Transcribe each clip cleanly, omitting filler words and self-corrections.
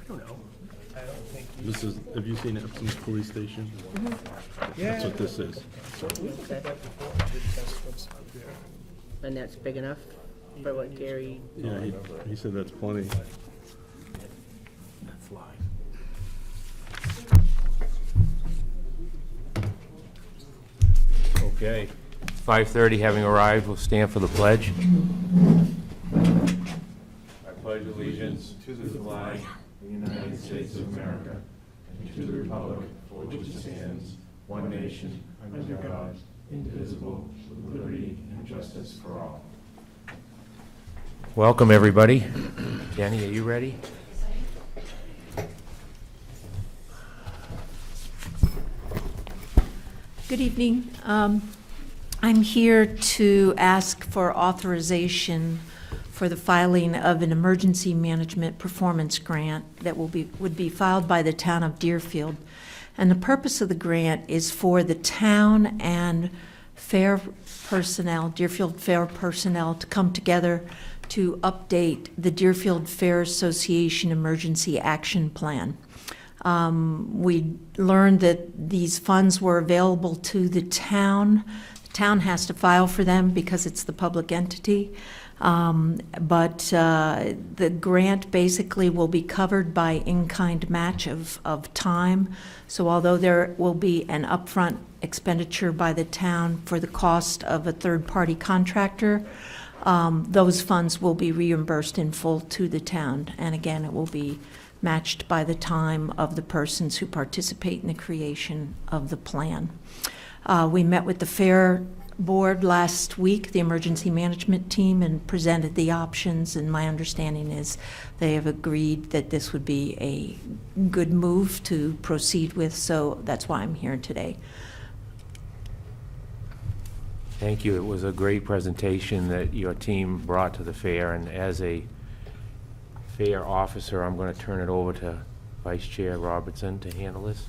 don't know. I don't think. This is, have you seen Epsom's police station? That's what this is. And that's big enough for what Gary, Yeah, he said that's plenty. That's live. Okay. 5:30 having arrived, we'll stand for the pledge. I pledge allegiance to the flag of the United States of America and to the republic for which it stands, one nation, under God, indivisible, with liberty and justice for all. Welcome, everybody. Danny, are you ready? Good evening. I'm here to ask for authorization for the filing of an emergency management performance grant that would be filed by the town of Deerfield. And the purpose of the grant is for the town and fair personnel, Deerfield Fair personnel, to come together to update the Deerfield Fair Association Emergency Action Plan. We learned that these funds were available to the town. The town has to file for them because it's the public entity. But the grant basically will be covered by in-kind match of time. So although there will be an upfront expenditure by the town for the cost of a third-party contractor, those funds will be reimbursed in full to the town. And again, it will be matched by the time of the persons who participate in the creation of the plan. We met with the fair board last week, the emergency management team, and presented the options, and my understanding is they have agreed that this would be a good move to proceed with, so that's why I'm here today. Thank you. It was a great presentation that your team brought to the fair, and as a fair officer, I'm going to turn it over to Vice Chair Robertson to handle this.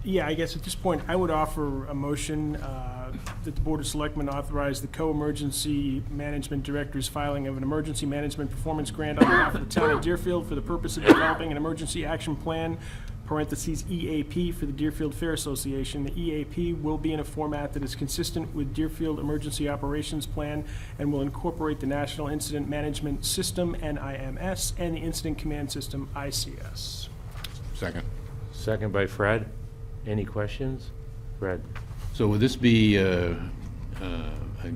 Yeah, I guess at this point, I would offer a motion that the Board of Selectmen authorize the co-emergency management director's filing of an emergency management performance grant on behalf of the town of Deerfield for the purpose of developing an emergency action plan, parentheses EAP, for the Deerfield Fair Association. The EAP will be in a format that is consistent with Deerfield Emergency Operations Plan and will incorporate the National Incident Management System, NIMS, and the Incident Command System, ICS. Second. Second by Fred. Any questions? Fred? So would this be an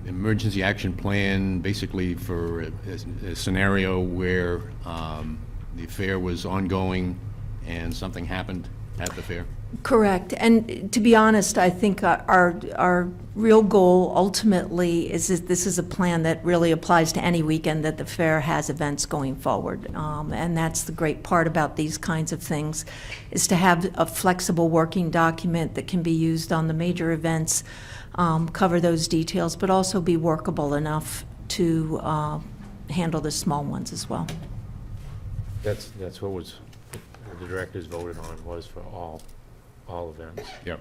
emergency action plan basically for a scenario where the fair was ongoing and something happened at the fair? Correct. And to be honest, I think our real goal ultimately is that this is a plan that really applies to any weekend that the fair has events going forward. And that's the great part about these kinds of things, is to have a flexible working document that can be used on the major events, cover those details, but also be workable enough to handle the small ones as well. That's what was, the directors voted on, was for all events. Yep.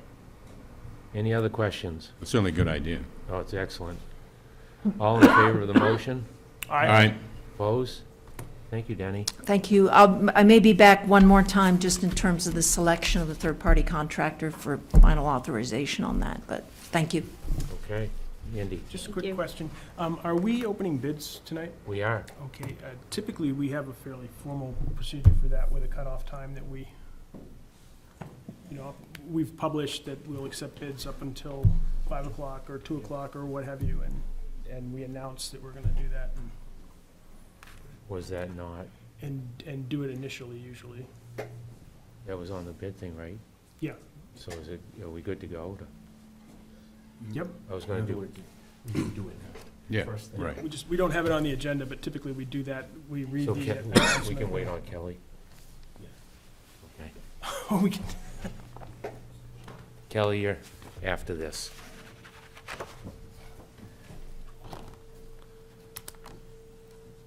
Any other questions? It's certainly a good idea. Oh, it's excellent. All in favor of the motion? All right. Opposed? Thank you, Denny. Thank you. I may be back one more time just in terms of the selection of the third-party contractor for final authorization on that, but thank you. Okay. Andy? Just a Thank quick you. question. Are we opening bids tonight? We are. Okay, typically, we have a fairly formal procedure for that with a cutoff time that we, we've published that we'll accept bids up until 5 o'clock or 2 o'clock or what have you, and we announce that we're gonna do that Was that not, and do it initially, usually. that was on the bid thing, right? Yeah. So is it, are we good to go? Yep. I was gonna do, Yeah, right. We don't have it on the agenda, but typically we do that. We read so the we announcement. can wait on Kelly? Okay. Oh, we can. Kelly, you're after this.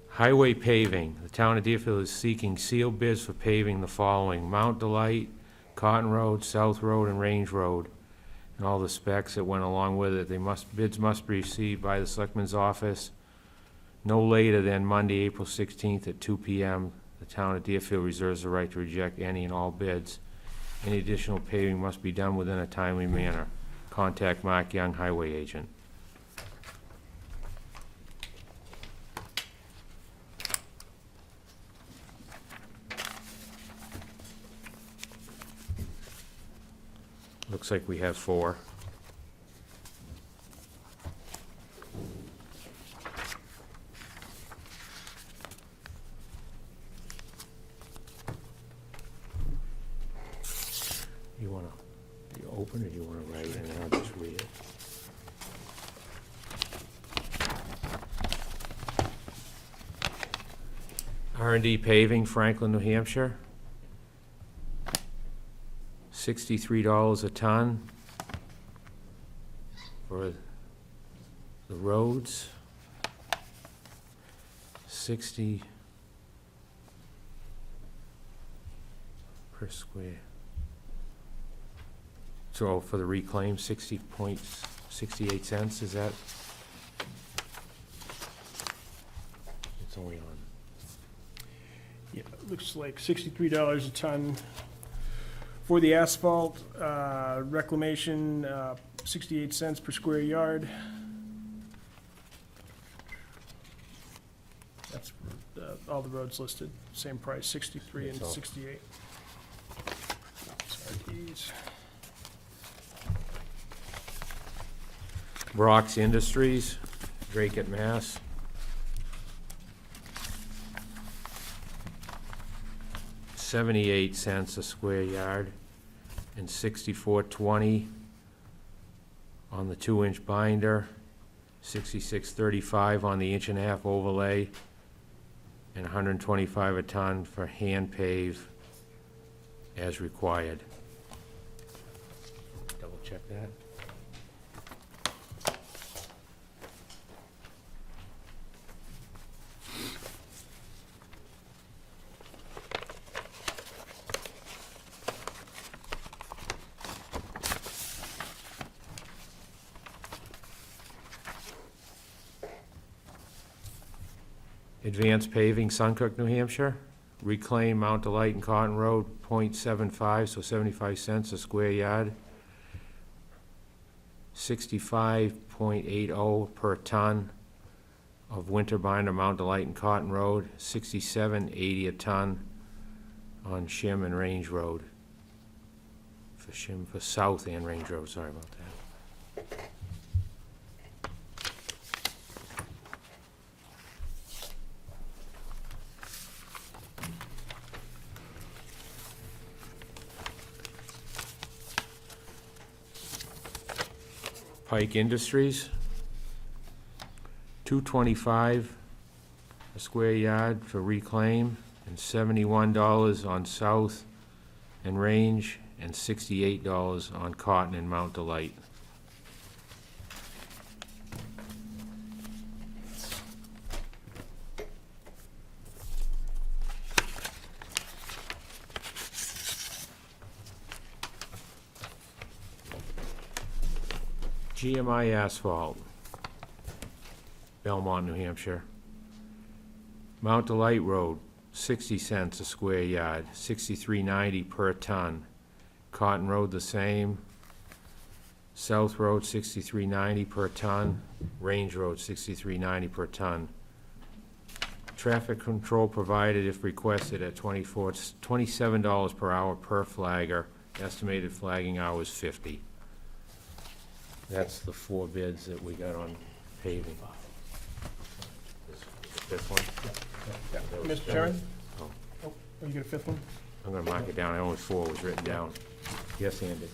Highway paving. The town of Deerfield is seeking sealed bids for paving the following: Mount Delight, Cotton Road, South Road, and Range Road, and all the specs that went along with it. Bids must be received by the Selectman's office no later than Monday, April 16th at 2 p.m. The town of Deerfield reserves the right to reject any and all bids. Any additional paving must be done within a timely manner. Contact Mark Young, Highway Agent. Looks like we have 4. You wanna, you open it, or you wanna write it, and I'll just read it? R&D Paving, Franklin, New Hampshire. $63 a ton for the roads. 60 per square. So for the reclaim, 60.68 cents, is that? It's only on. Yeah, it looks like $63 a ton. For the asphalt, reclamation, 68 cents per square yard. That's for all the roads listed, same price, 63 and That's all. 68. Sorry, geez. Brock's Industries, Drake at Mass. $0.78 a square yard and $64.20 on the 2-inch binder, $66.35 on the 1.5-inch overlay, and $125 a ton for hand pave as required. Double check that. Advanced Paving, Suncook, New Hampshire. Reclaim Mount Delight and Cotton Road, .75, so 75 cents a square yard. 65.80 per ton of winter binder, Mount Delight and Cotton Road. 67.80 a ton on Shim and Range Road. For Shim, for South and Range Road, sorry about that. Pike Industries, $2.25 a square yard for reclaim, and $71 on South and Range, and $68 on Cotton and Mount Delight. GMI Asphalt, Belmont, New Hampshire. Mount Delight Road, 60 cents a square yard, 63.90 per ton. Cotton Road the same. South Road, 63.90 per ton. Range Road, 63.90 per ton. Traffic control provided if requested at $27 per hour per flagger. Estimated flagging hours 50. That's the 4 bids that we got on paving. This one? Mr. Chairman? Oh. Oh, you got a fifth one? I'm gonna mark it down, only 4 was written down. Yes, Andy?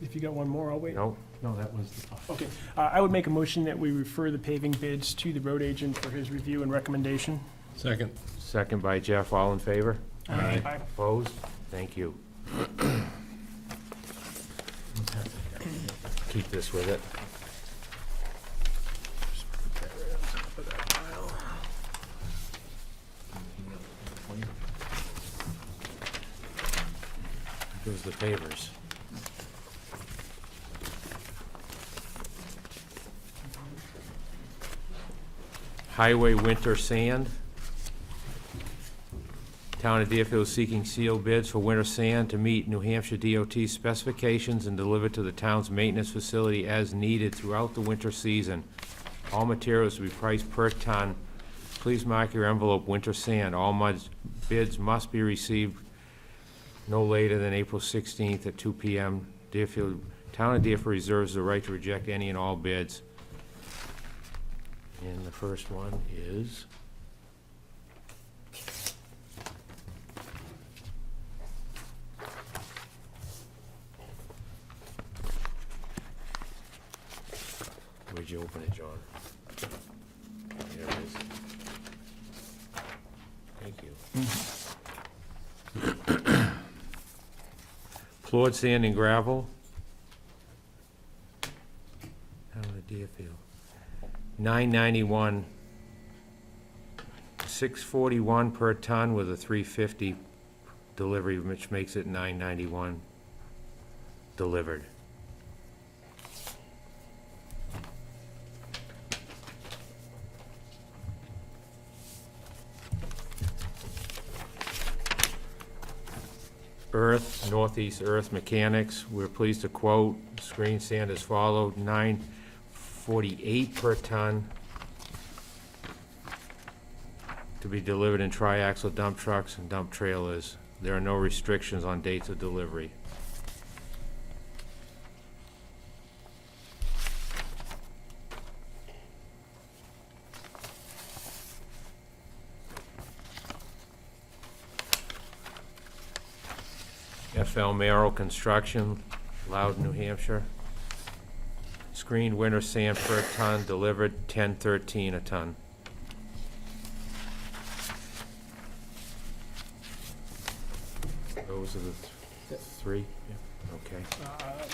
If you got one more, I'll wait. No? No, that was the top. Okay, I would make a motion that we refer the paving bids to the road agent for his review and recommendation. Second. Second by Jeff, all in favor? Aye. Opposed? Thank you. Keep this with it. Here's the favors. Highway winter sand. Town of Deerfield is seeking sealed bids for winter sand to meet New Hampshire DOT specifications and delivered to the town's maintenance facility as needed throughout the winter season. All materials to be priced per ton. Please mark your envelope winter sand. All bids must be received no later than April 16th at 2 p.m. Deerfield, Town of Deerfield reserves the right to reject any and all bids. And the first one is where'd you open it, John? There it is. Thank you. Floored sand and gravel. Town of Deerfield. $9.91. $6.41 per ton with a $3.50 delivery, which makes it $9.91 delivered. Earth, Northeast Earth Mechanics, we're pleased to quote, screen sand as followed, $9.48 per ton to be delivered in triaxle dump trucks and dump trailers. There are no restrictions on dates of delivery. FL Merrill Construction, Loudon, New Hampshire. Screened winter sand per ton, delivered $10.13 a ton. Those are the three? Yeah. Okay.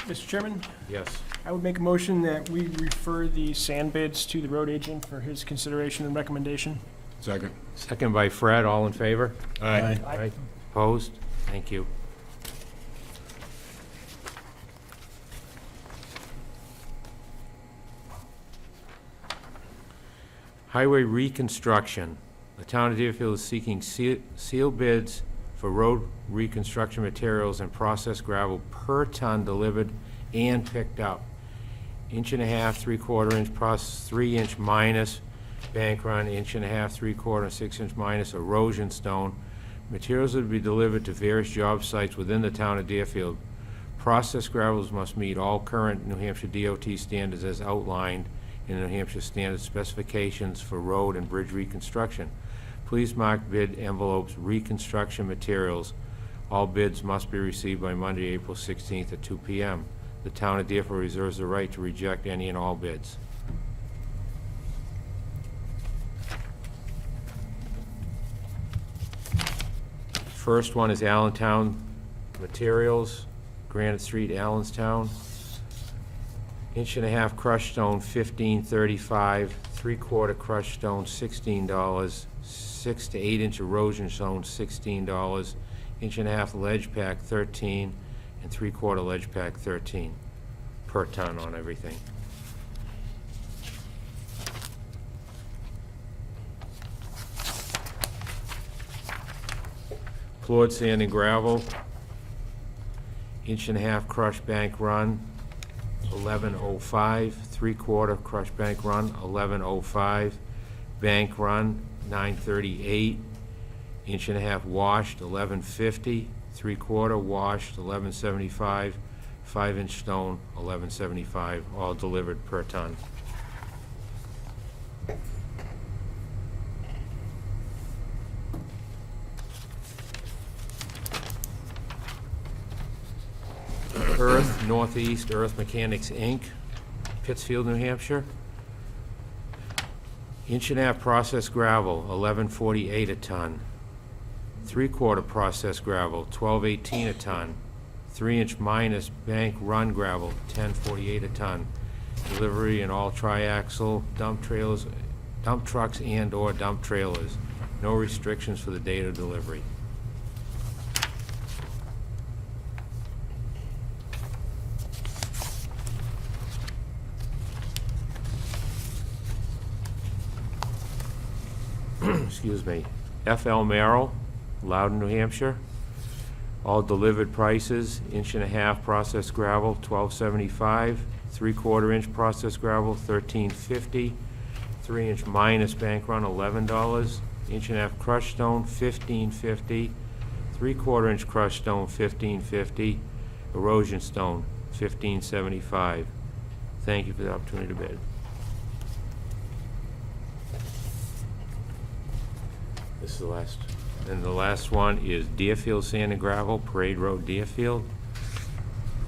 Mr. Chairman, Yes. I would make a motion that we refer the sand bids to the road agent for his consideration and recommendation. Second. Second by Fred, all in favor? Aye. Aye. Opposed? Thank you. Highway reconstruction. The town of Deerfield is seeking sealed bids for road reconstruction materials and processed gravel per ton delivered and picked up. 1.5 inch, 3/4 inch, 3 inch minus bank run, 1.5 inch, 3/4, and 6 inch minus erosion stone. Materials are to be delivered to various job sites within the town of Deerfield. Processed gravels must meet all current New Hampshire DOT standards as outlined in New Hampshire standard specifications for road and bridge reconstruction. Please mark bid envelopes reconstruction materials. All bids must be received by Monday, April 16th at 2 p.m. The town of Deerfield reserves the right to reject any and all bids. First one is Allentown Materials, Granite Street, Allenstown. 1.5 inch crushed stone, $15.35. 3/4 crushed stone, $16. 6 to 8 inch erosion stone, $16. 1.5 inch ledge pack, $13, and 3/4 ledge pack, $13 per ton on everything. Floored sand and gravel, 1.5 inch crushed bank run, $11.05. 3/4 crushed bank run, $11.05. Bank run, $9.38. 1.5 inch washed, $11.50. 3/4 washed, $11.75. 5 inch stone, $11.75, all delivered per ton. Earth, Northeast Earth Mechanics, Inc., Pittsfield, New Hampshire. 1.5 inch processed gravel, $11.48 a ton. 3/4 processed gravel, $12.18 a ton. 3 inch minus bank run gravel, $10.48 a ton. Delivery in all triaxle dump trailers, dump trucks and/or dump trailers. No restrictions for the date of delivery. Excuse me. FL Merrill, Loudon, New Hampshire. All delivered prices, 1.5" processed gravel, $12.75, 3/4 inch processed gravel, $13.50, 3-inch minus bank run, $11, 1.5" crushed stone, $15.50, 3/4 inch crushed stone, $15.50, erosion stone, $15.75. Thank you for the opportunity to bid. This is the last. And the last one is Deerfield Sand and Gravel, Parade Road, Deerfield.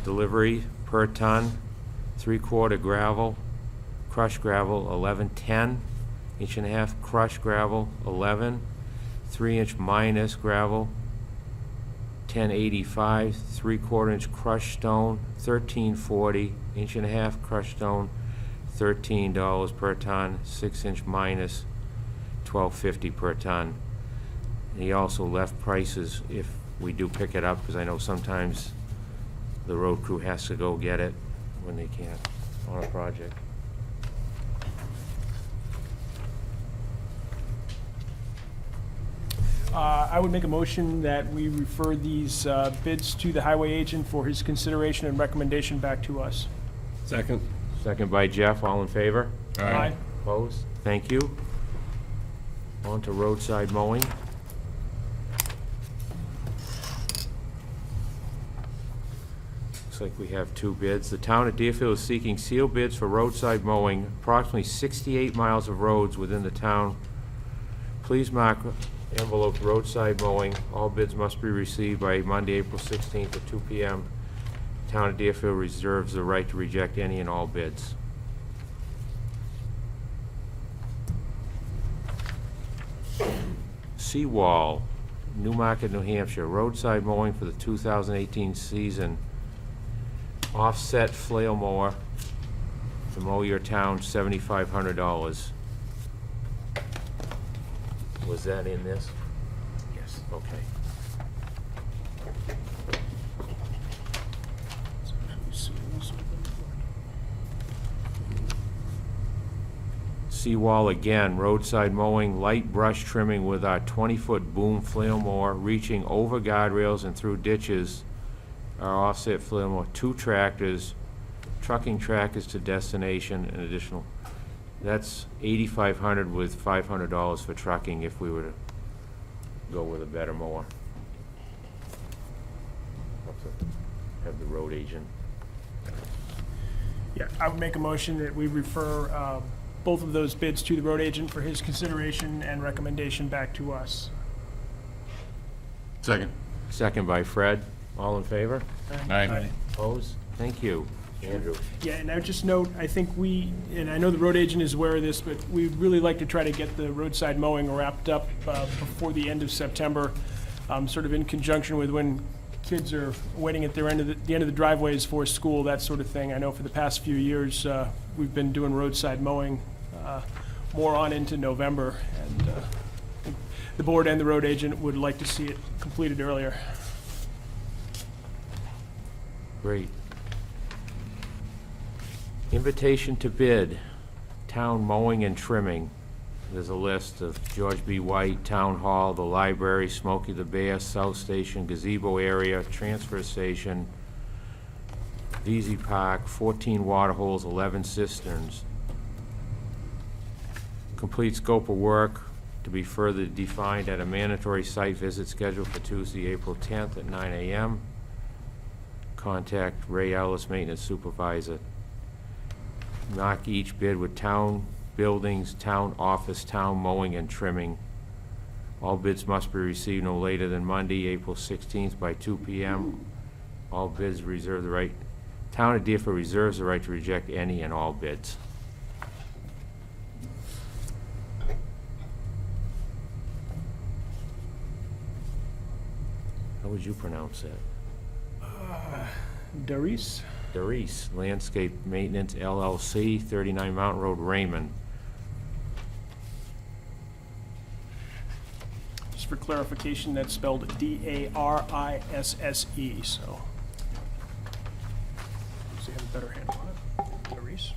Delivery per ton, 3/4 gravel, crushed gravel, 11.10, 1.5" crushed gravel, 11, 3-inch minus gravel, 10.85, 3/4 inch crushed stone, 13.40, 1.5" crushed stone, $13 per ton, 6-inch minus, $12.50 per ton. He also left prices if we do pick it up, because I know sometimes the road crew has to go get it when they can't on a project. I would make a motion that we refer these bids to the highway agent for his consideration and recommendation back to us. Second. Second by Jeff, all in favor? Aye. Opposed? Thank you. On to roadside mowing. Looks like we have 2 bids. The town of Deerfield is seeking sealed bids for roadside mowing, approximately 68 miles of roads within the town. Please mark envelope roadside mowing. All bids must be received by Monday, April 16th at 2 p.m. Town of Deerfield reserves the right to reject any and all bids. Seawall, Newmarket, New Hampshire, roadside mowing for the 2018 season. Offset flail mower to mow your town, $7,500. Was that in this? Yes. Okay. Seawall again, roadside mowing, light brush trimming with our 20-foot boom flail mower, reaching over guardrails and through ditches. Our offset flail mower, 2 tractors, trucking tractors to destination, and additional. That's $8,500 with $500 for trucking if we were to go with a better mower. Have the road agent. Yeah, I would make a motion that we refer both of those bids to the road agent for his consideration and recommendation back to us. Second. Second by Fred. All in favor? Aye. Opposed? Thank you. Andrew. Yeah, and I would just note, I think and I know the road agent is aware of this, but we'd really like to try to get the roadside mowing wrapped up before the end of September, sort of in conjunction with when kids are waiting at the end of the driveways for school, that sort of thing. I know for the past few years, we've been doing roadside mowing more on into November, and the board and the road agent would like to see it completed earlier. Great. Invitation to bid, town mowing and trimming. There's a list of George B. White, Town Hall, the library, Smokey the Bear, South Station, gazebo area, transfer station, VZ Park, 14 water holes, 11 cisterns. Complete scope of work to be further defined at a mandatory site visit scheduled for Tuesday, April 10th at 9 a.m. Contact Ray Ellis, Maintenance Supervisor. Mark each bid with town buildings, town office, town mowing and trimming. All bids must be received no later than Monday, April 16th by 2 p.m. All bids reserve the right, Town of Deerfield reserves the right to reject any and all bids. How would you pronounce that? Darius? Darius Landscape Maintenance LLC, 39 Mountain Road, Raymond. Just for clarification, that's spelled D-A-R-I-S-S-E, so. Does he have a better handle on it? Darius?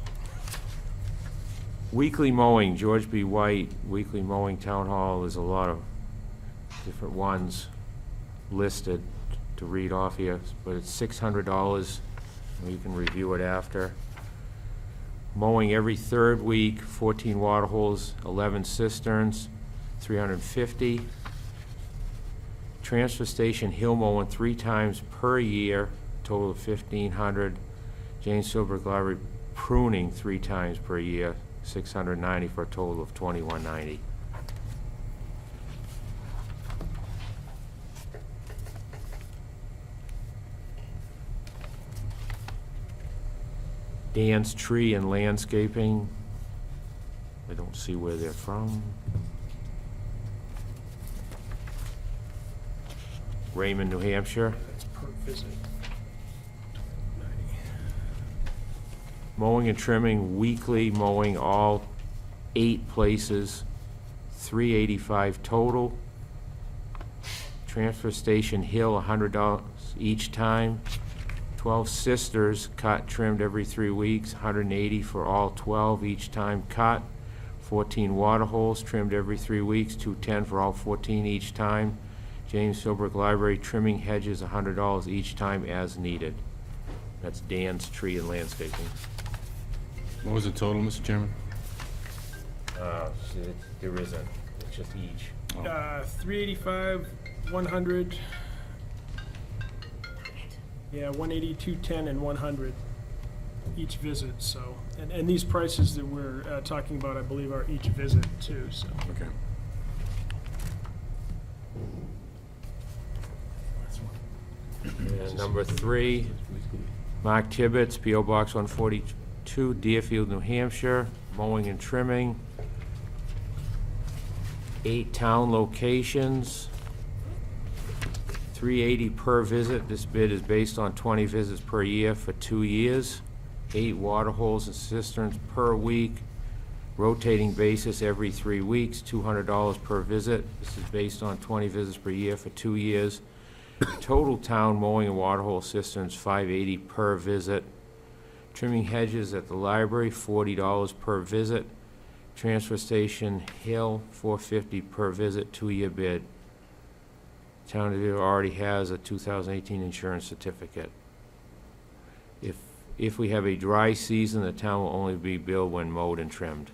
Weekly mowing, George B. White, weekly mowing, Town Hall, there's a lot of different ones. listed to read off here, but it's $600. You can review it after. Mowing every third week, 14 water holes, 11 cisterns, $350. Transfer station hill mowing 3 times per year, total of $1,500. James Philbrook Library pruning 3 times per year, $690 for a total of $2,190. Dan's Tree and Landscaping, I don't see where they're from. Raymond, New Hampshire. That's per visit. Mowing and trimming, weekly mowing, all 8 places, $385 total. Transfer station hill, $100 each time. 12 sisters, cut, trimmed every 3 weeks, $180 for all 12 each time cut. 14 water holes, trimmed every 3 weeks, $210 for all 14 each time. James Philbrook Library trimming hedges, $100 each time as needed. That's Dan's Tree and Landscaping. What was the total, Mr. Chairman? There isn't, it's just each. 385, 100. Yeah, 180, 210, and 100 each visit, so. And these prices that we're talking about, I believe, are each visit too, so. Okay. And number 3, Mark Tibbetts, P.O. Box 142, Deerfield, New Hampshire, mowing and trimming. 8 town locations, $380 per visit. This bid is based on 20 visits per year for 2 years. 8 water holes and cisterns per week, rotating basis every 3 weeks, $200 per visit. This is based on 20 visits per year for 2 years. Total town mowing and water hole cisterns, $580 per visit. Trimming hedges at the library, $40 per visit. Transfer station hill, $450 per visit, 2-year bid. Town of Deerfield already has a 2018 insurance certificate. If we have a dry season, the town will only be billed when mowed and trimmed.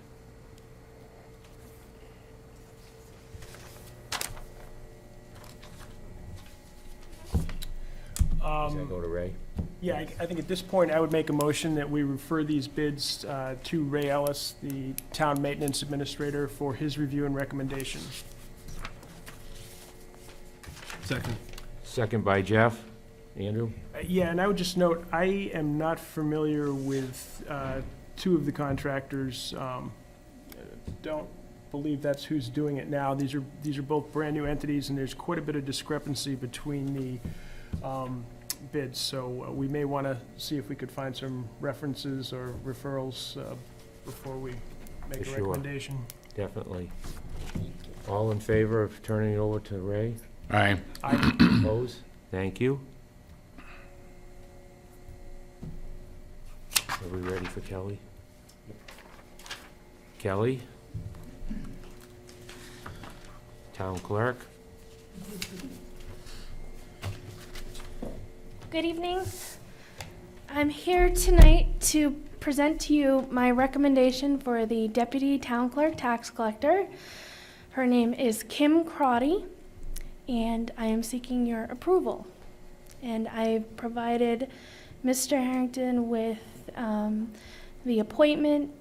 Does that go to Ray? Yeah, I think at this point, I would make a motion that we refer these bids to Ray Ellis, the Town Maintenance Administrator, for his review and recommendation. Second. Second by Jeff. Andrew? Yeah, and I would just note, I am not familiar with 2 of the contractors. Don't believe that's who's doing it now. These are both brand-new entities, and there's quite a bit of discrepancy between the bids. So we may want to see if we could find some references or referrals before we make a Sure. recommendation. Definitely. All in favor of turning it over to Ray? Aye. Opposed? Thank you. Are we ready for Kelly? Kelly? Town clerk? Good evening. I'm here tonight to present to you my recommendation for the Deputy Town Clerk Tax Collector. Her name is Kim Crotty, and I am seeking your approval. And I've provided Mr. Harrington with the appointment,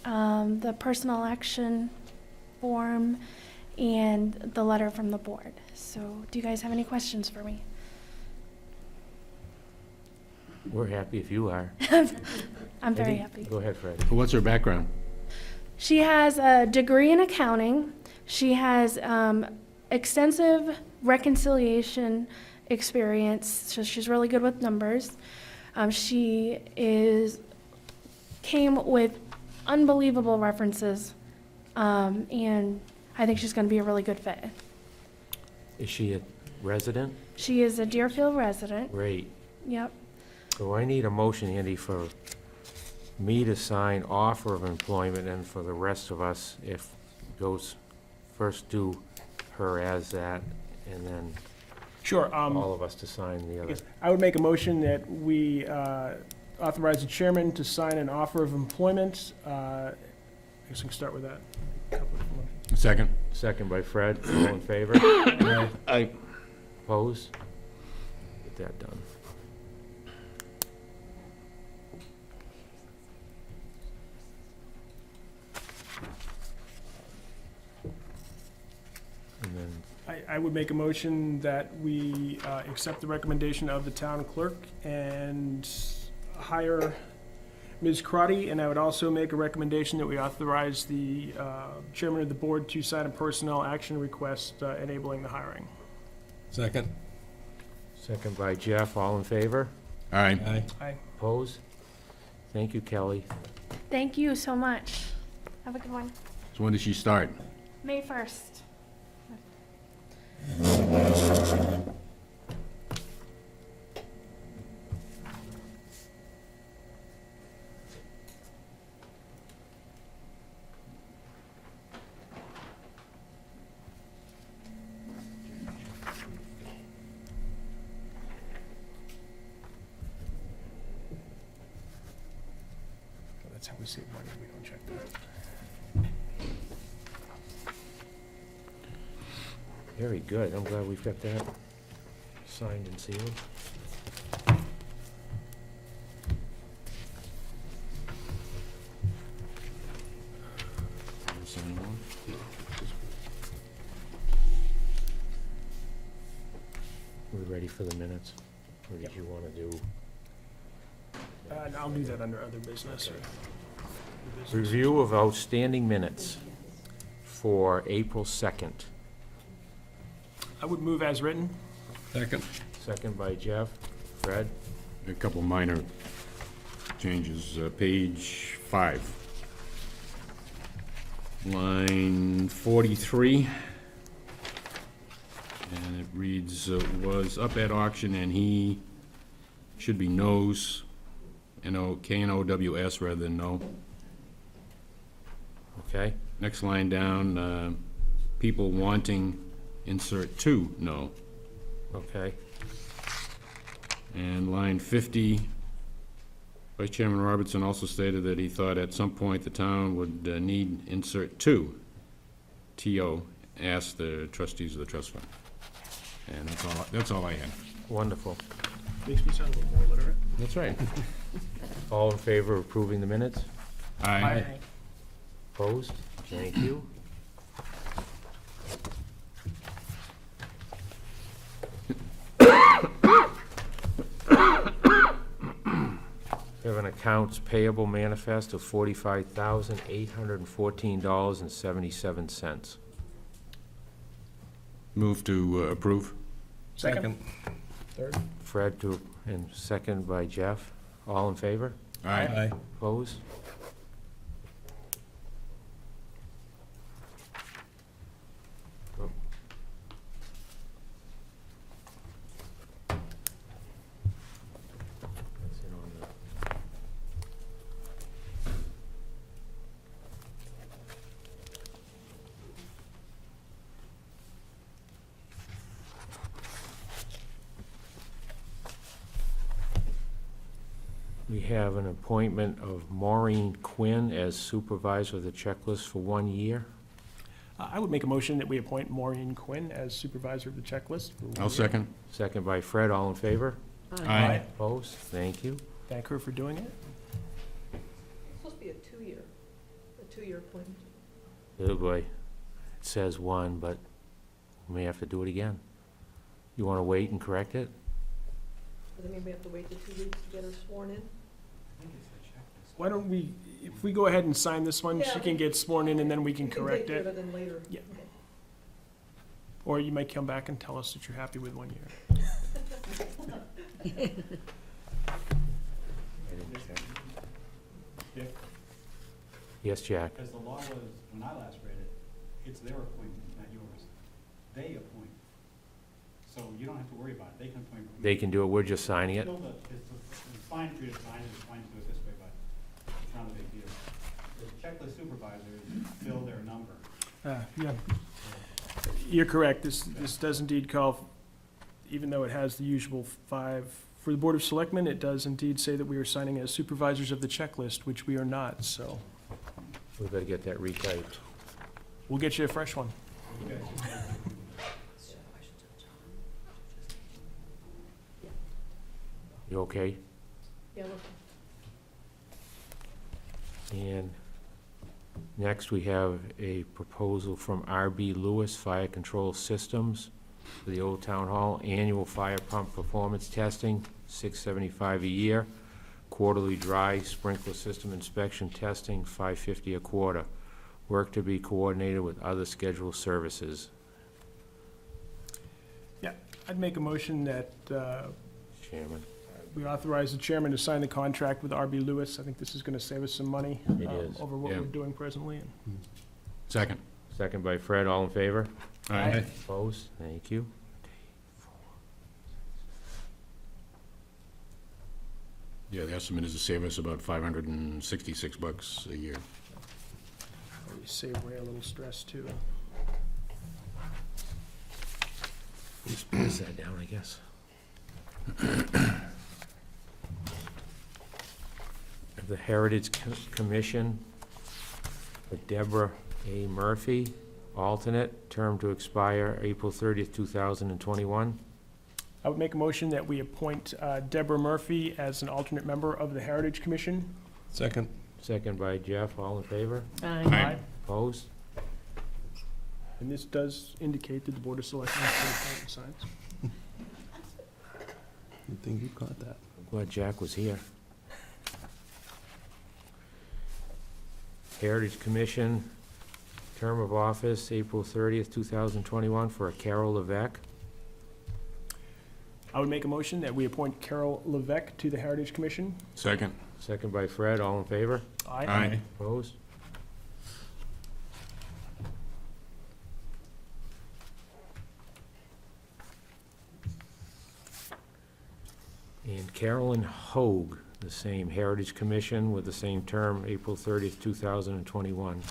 the personal action form, and the letter from the board. So do you guys have any questions for me? We're happy if you are. I'm very Eddie, happy. Go ahead, Fred. What's her background? She has a degree in accounting. She has extensive reconciliation experience, so she's really good with numbers. She came with unbelievable references, and I think she's going to be a really good fit. Is she a resident? She is a Deerfield resident. Great. Yep. So I need a motion, Andy, for me to sign offer of employment, and for the rest of us, if goes, first do her as that, and then Sure. all of us to sign the I other. guess I would make a motion that we authorize the chairman to sign an offer of employment. I guess we can start with that. Second. Second by Fred, all in favor? Aye. Opposed? Get that done. And then, I would make a motion that we accept the recommendation of the town clerk and hire Ms. Crotty, and I would also make a recommendation that we authorize the chairman of the board to sign a personnel action request enabling the hiring. Second. second by Jeff, all in favor? Aye. Aye. Aye. Opposed? Thank you, Kelly. Thank you so much. Have a good one. So when does she start? May 1st. That's how we save money, we don't check that. Very good, I'm glad we've got that signed and sealed. We're ready for the minutes? Or did you want to do? And I'll do that under other business. Review of outstanding minutes for April 2nd. I would move as written. Second. Second by Jeff. Fred? A couple minor changes. Page 5. Line 43. And it reads, was up at auction and he should be knows, K-N-O-W-S rather than no. Okay, Next line down, people wanting, insert to, no. okay. And line 50, Vice Chairman Robertson also stated that he thought at some point the town would need insert to, T-O, ask the trustees of the trust fund. And that's all I had. Wonderful. Makes me sound a little more literate. That's right. All in favor of approving the minutes? Aye. Opposed? Thank you. We have an accounts payable manifest of $45,814.77. Move to approve. Second. Third. Fred and second by Jeff. All in favor? Aye. Opposed? That's it on the- We have an appointment of Maureen Quinn as supervisor of the checklist for 1 year. I would make a motion that we appoint Maureen Quinn as supervisor of the checklist. for 1 I'll year. second. Second by Fred, all in favor? Aye. Opposed? Thank you. Thank her for doing it. Supposed to be a two-year appointment. Oh, boy. It says 1, but we may have to do it again. You want to wait and correct it? Does that mean we have to wait the 2 weeks to get her sworn in? Why don't we, if we go ahead and sign this one, she Yeah. can get sworn in and then we can You correct take care of it. then later. Yeah. Okay. Or you might come back and tell us that you're happy with 1 year. Yes, Jack? Because the law was, when I last read it, it's their appointment, not yours. They appoint. So you don't have to worry about it. They can appoint. They can do it, we're just signing it? It's fine for you to sign it, it's fine to do it this way, but it's not a big deal. The checklist supervisors fill their number. Yeah. You're correct. This does indeed call, even though it has the usual 5 for the Board of Selectmen, it does indeed say that we are signing as supervisors of the checklist, which we are not, so We better get that retyped. we'll get you a fresh one. You okay? Yeah, look, And next, we have a proposal from RB Lewis Fire Control Systems for the Old Town Hall Annual Fire Pump Performance Testing, $675 a year. Quarterly dry sprinkler system inspection testing, $550 a quarter. Work to be coordinated with other scheduled services. I'd make a motion that Chairman, we authorize the chairman to sign the contract with RB Lewis. I think this is going to save us some money It is. over what Yeah. we're doing presently. Second. second by Fred, all in favor? Aye. Opposed? Thank you. Yeah, the estimate is to save us about $566 a year. We save Ray a little stress, too. Just pass that down, I guess. The Heritage Commission for Deborah A. Murphy, alternate, term to expire April 30th, 2021. I would make a motion that we appoint Deborah Murphy as an alternate member of the Heritage Commission. Second. Second by Jeff, all in favor? Aye. Opposed? And this does indicate that the Board of Selectmen signs. Good thing you caught that. Glad Jack was here. Heritage Commission, term of office, April 30th, 2021, for Carol Levesque. I would make a motion that we appoint Carol Levesque to the Heritage Commission. Second. Second by Fred, all in favor? Aye. Opposed? And Carolyn Hoag, the same Heritage Commission with the same term, April 30th, 2021.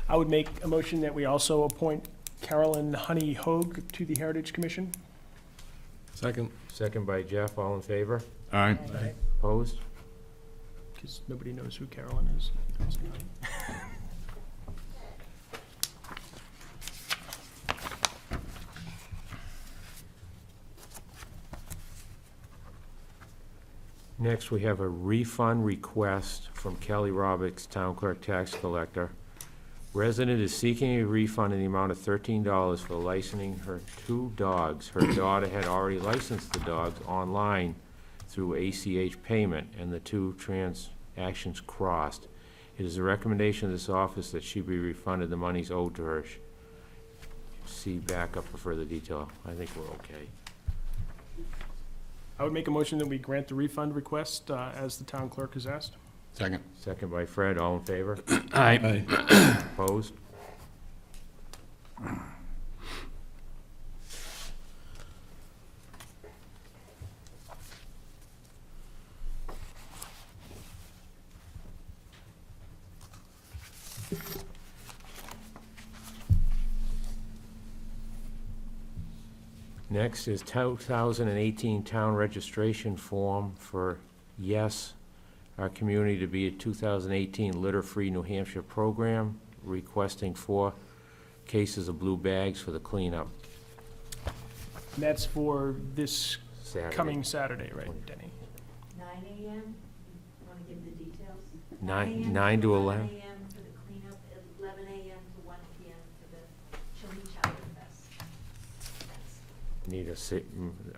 I would make a motion that we also appoint Carolyn Honey Hoag to the Heritage Commission. Second. Second by Jeff, all in favor? Aye. Opposed? Because nobody knows who Carolyn is. Next, we have a refund request from Kelly Roberts, Town Clerk Tax Collector. Resident is seeking a refund in the amount of $13 for licensing her 2 dogs. Her daughter had already licensed the dogs online through ACH payment, and the 2 transactions crossed. It is a recommendation of this office that she be refunded the monies owed to her. See backup for further detail. I think we're okay. I would make a motion that we grant the refund request as the town clerk has asked. Second. Second by Fred, all in favor? Aye. Opposed? Next is 2018 town registration form for Yes, Our Community to be a 2018 litter-free New Hampshire program, requesting 4 cases of blue bags for the cleanup. And that's for this Saturday. coming Saturday, right, Denny? 9 a.m., want to give the details? 9 to 11? 9 a.m. for the cleanup, 11 a.m. to 1 p.m. for the Chili Chowder Fest. Need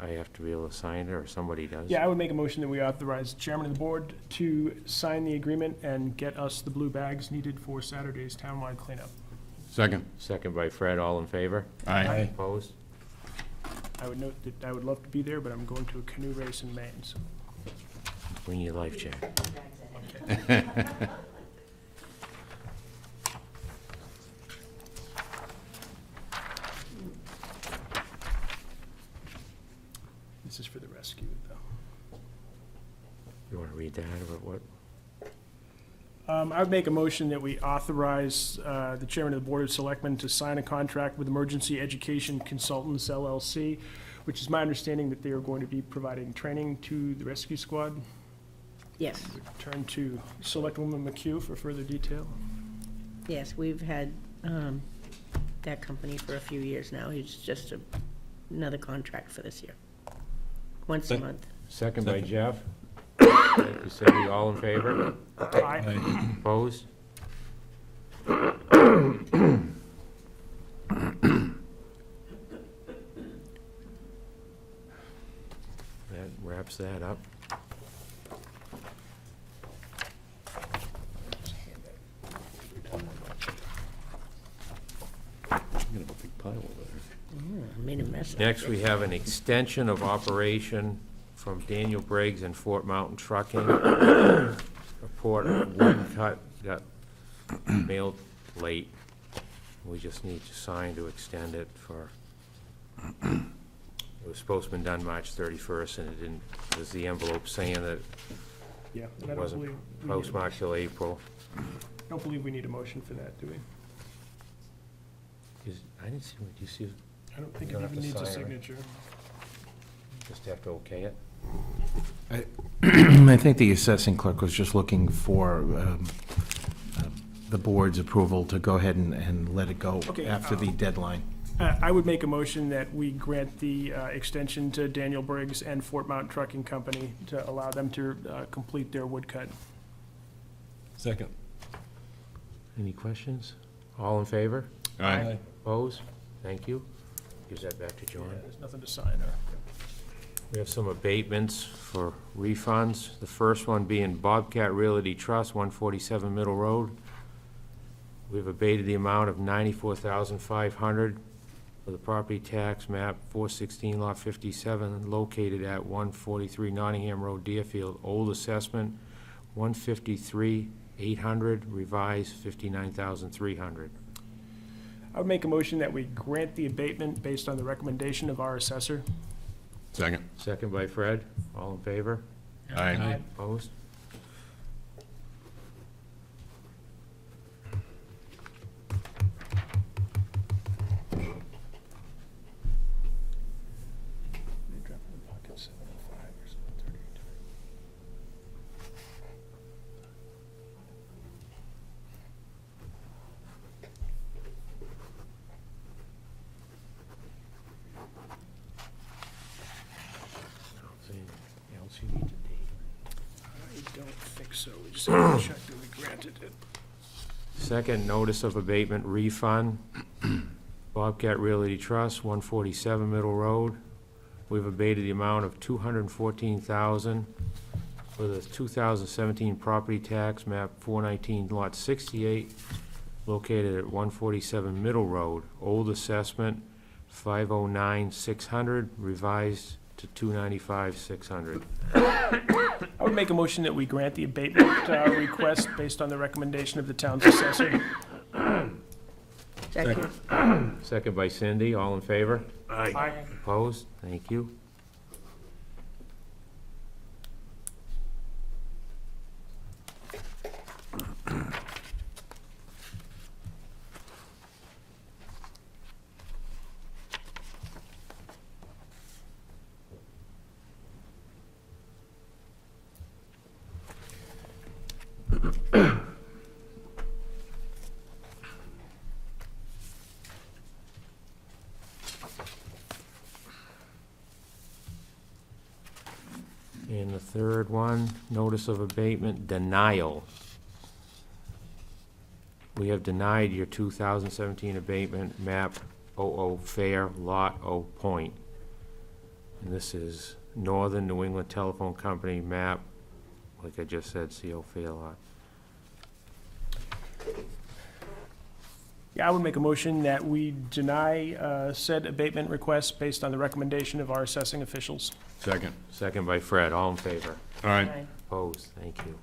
I have to be able to sign it, or somebody does? Yeah, I would make a motion that we authorize the chairman of the board to sign the agreement and get us the blue bags needed for Saturday's townwide cleanup. Second. Second by Fred, all in favor? Aye. Opposed? I would note that I would love to be there, but I'm going to a canoe race in Maine, so. Bring your life jacket. This is for the rescue, though. You want to read that, or what? I would make a motion that we authorize the chairman of the Board of Selectmen to sign a contract with Emergency Education Consultants LLC, which is my understanding that they are going to be providing training to the rescue squad. Yes, Turn to Selectwoman McHugh for further detail. yes, we've had that company for a few years now. It's just another contract for this year. Once a month. Second by Jeff. Thank you, Cindy. All in favor? Aye. Opposed? That wraps that up. You got a big pile over there. I made a mess of it. Next, we have an extension of operation from Daniel Briggs and Fort Mountain Trucking. Report of wood cut got mailed late. We just need to sign to extend it for, it was supposed to have been done March 31st, and it didn't, there's the envelope saying that Yeah, and I it don't wasn't believe, postmarked till April. don't believe we need a motion for that, do we? I didn't see, do you see, I don't think You it don't have even to needs a sign it. signature. just have to okay it? I think the assessing clerk was just looking for the board's approval to go ahead and let it go Okay, after the deadline. I would make a motion that we grant the extension to Daniel Briggs and Fort Mount Trucking Company to allow them to complete their woodcut. Second. Any questions? All in favor? Aye. Opposed? Thank you. Gives that back to John. There's nothing to sign. We have some abatements for refunds. The first one being Bobcat Realty Trust, 147 Middle Road. We've abated the amount of $94,500 for the property tax map 416 lot 57 located at 143 Nottingham Road, Deerfield. Old assessment 153,800, revised 59,300. I would make a motion that we grant the abatement based on the recommendation of our assessor. Second. Second by Fred. All in favor? Aye. Opposed? Anything else you need to date? I don't think so. We just have to check that we granted it. Second, notice of abatement refund. Bobcat Realty Trust, 147 Middle Road. We've abated the amount of $214,000 for the 2017 property tax map 419 lot 68, located at 147 Middle Road. Old assessment 509,600, revised to 295,600. I would make a motion that we grant the abatement request based on the recommendation of the town's assessor. Second. Second by Cindy. All in favor? Aye. Opposed? Thank you. And the third one, notice of abatement denial. We have denied your 2017 abatement map 00 Fair Lot 0 Point. And this is Northern New England Telephone Company map, like I just said, CO Fair Lot. Yeah, I would make a motion that we deny said abatement request based on the recommendation of our assessing officials. Second. Second by Fred, all in favor? All right. Aye. Opposed, thank you.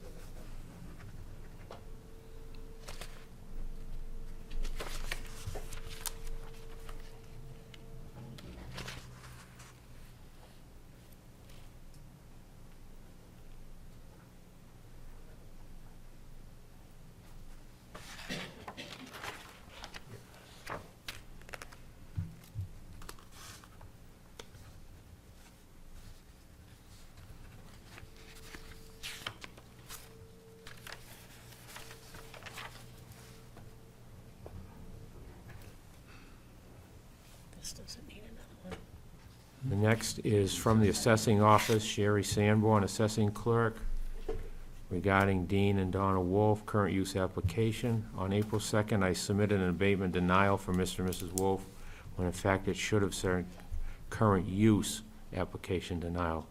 The next is from the assessing office, Sherry Sanborn, assessing clerk, regarding Dean and Donna Wolf, current use application. On April 2nd, I submitted an abatement denial for Mr. and Mrs. Wolf, when in fact it should have said current use application denial.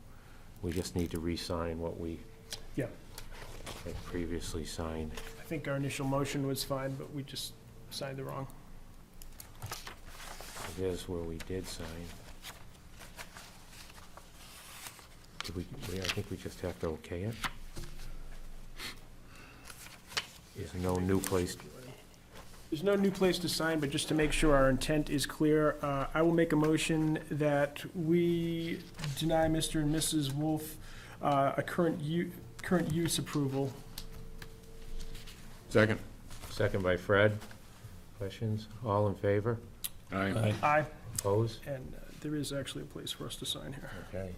We just need to re-sign what we Yeah. had previously signed. I think our initial motion was fine, but we just signed the wrong. There's where we did sign. I think we just have to okay it. There's no new place. There's no new place to sign, but just to make sure our intent is clear, I will make a motion that we deny Mr. and Mrs. Wolf a current use approval. Second. Second by Fred. Questions? All in favor? Aye. Aye. Opposed? And there is actually a place for us to sign here. Okay.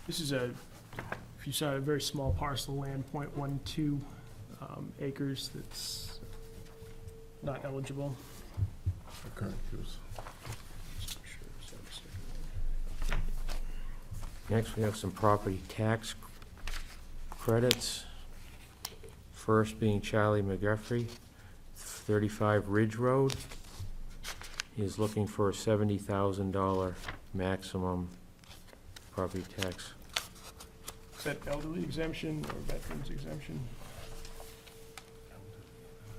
This is if you saw, a very small parcel of land, .12 acres, that's not eligible. Current use. Next, we have some property tax credits. First being Charlie McGuffrey, 35 Ridge Road. He is looking for a $70,000 maximum property tax. Is that elderly exemption or veterans exemption?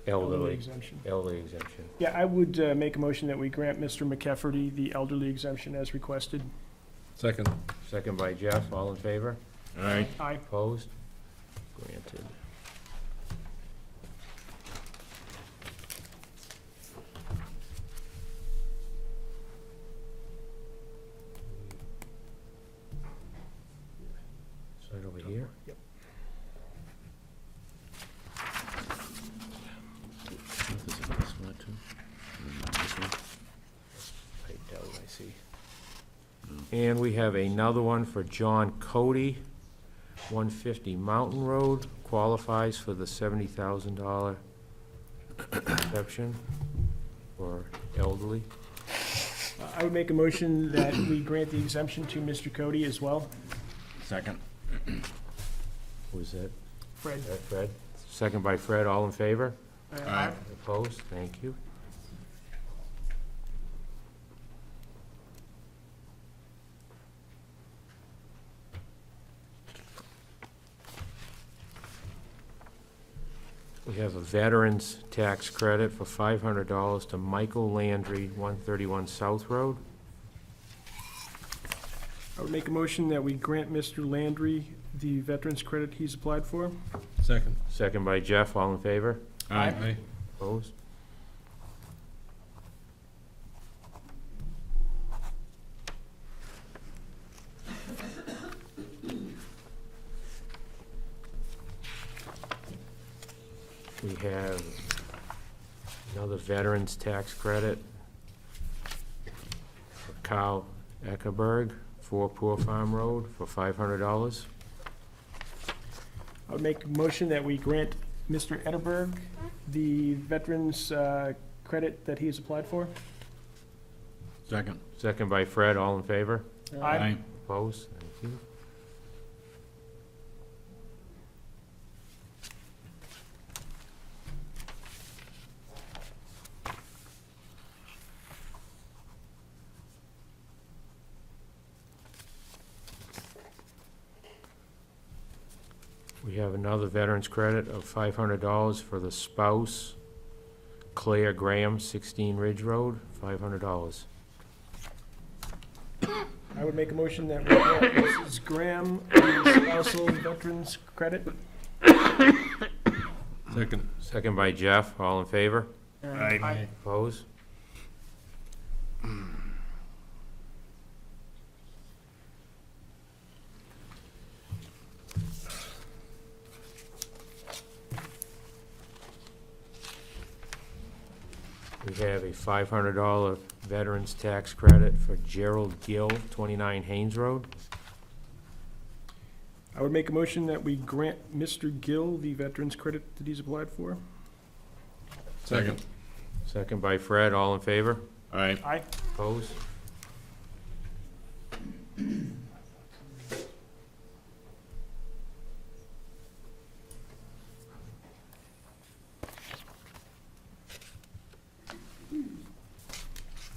Elderly exemption. exemption. Yeah, I would make a motion that we grant Mr. McCafferty the elderly exemption as requested. Second. Second by Jeff, all in favor? Aye. Aye. Opposed? Granted. Sign over here? Yep. Typed out, I see. And we have another one for John Cody, 150 Mountain Road, qualifies for the $70,000 exception for elderly. I would make a motion that we grant the exemption to Mr. Cody as well. Second. Who is that? Fred. Is that Fred? Second by Fred, all in favor? Aye. Opposed? Thank you. We have a veteran's tax credit for $500 to Michael Landry, 131 South Road. I would make a motion that we grant Mr. Landry the veterans credit he's applied for. Second. Second by Jeff, all in favor? Aye. Opposed? We have another veteran's tax credit for Kyle Eckerberg, 4 Poor Farm Road, for $500. I would make a motion that we grant Mr. Edderberg the veterans credit that he has applied for. Second. Second by Fred, all in favor? Aye. Opposed? Thank you. We have another veteran's credit of $500 for the spouse, Claire Graham, 16 Ridge Road, $500. I would make a motion that we grant Mrs. Graham the spousal veterans credit. Second. Second by Jeff, all in favor? Aye. Opposed? We have a $500 veterans tax credit for Gerald Gill, 29 Haynes Road. I would make a motion that we grant Mr. Gill the veterans credit that he's applied for. Second. Second by Fred, all in favor? Aye. Aye. Opposed?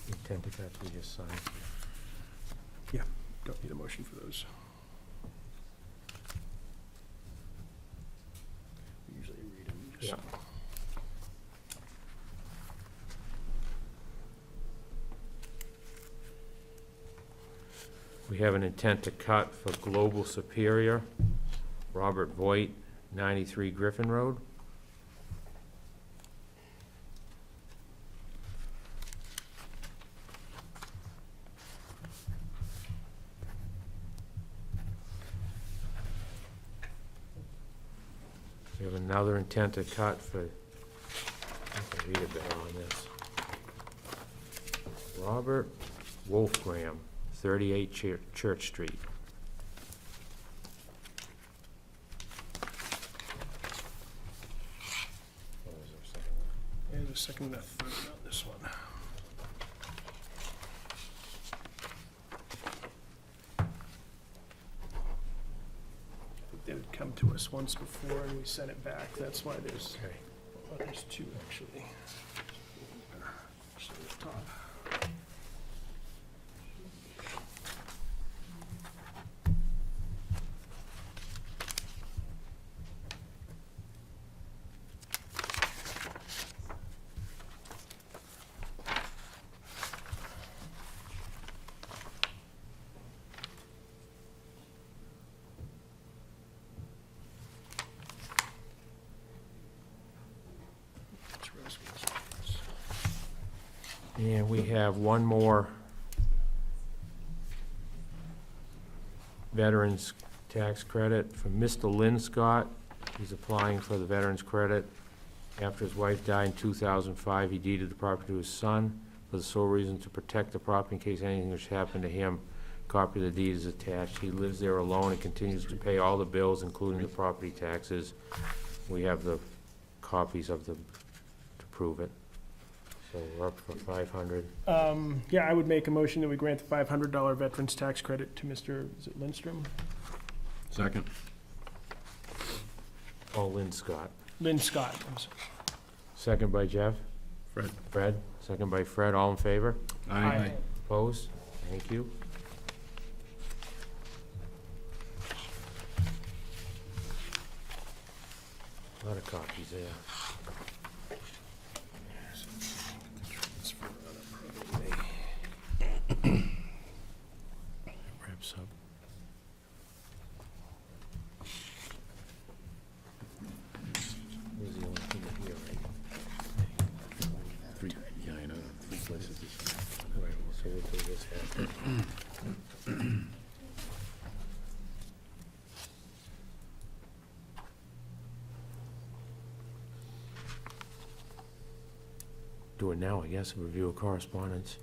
Intent to cut, we just signed. Yeah, don't need a motion for those. We usually read them. just- Yeah. We have an intent to cut for Global Superior, Robert Voigt, 93 Griffin Road. We have another intent to cut for, I can read it better on this. Robert Wolfgram, 38 Church Street. And a second and a third on this one. They would come to us once before and we sent it back. That's why there's, Okay. oh, there's two actually. Actually, the top. And we have one more veterans tax credit from Mr. Lynn Scott. He's applying for the veterans credit. After his wife died in 2005, he deeded the property to his son for the sole reason to protect the property in case anything should happen to him. Copy of the deed is attached. He lives there alone and continues to pay all the bills, including the property taxes. We have the copies of them to prove it. So we're up for 500. Yeah, I would make a motion that we grant the $500 veterans tax credit to Mr., is it Lindstrom? Second. Oh, Lynn Scott. Lynn Scott. I'm sorry. Second by Jeff. Fred. Fred. Second by Fred. All in favor? Aye. Opposed? Thank you. A lot of copies there. Wraps up. Here's the only thing here, right? Three, yeah, I know, 3 places. Right, so we'll do this after. Do it now, I guess, review of correspondence.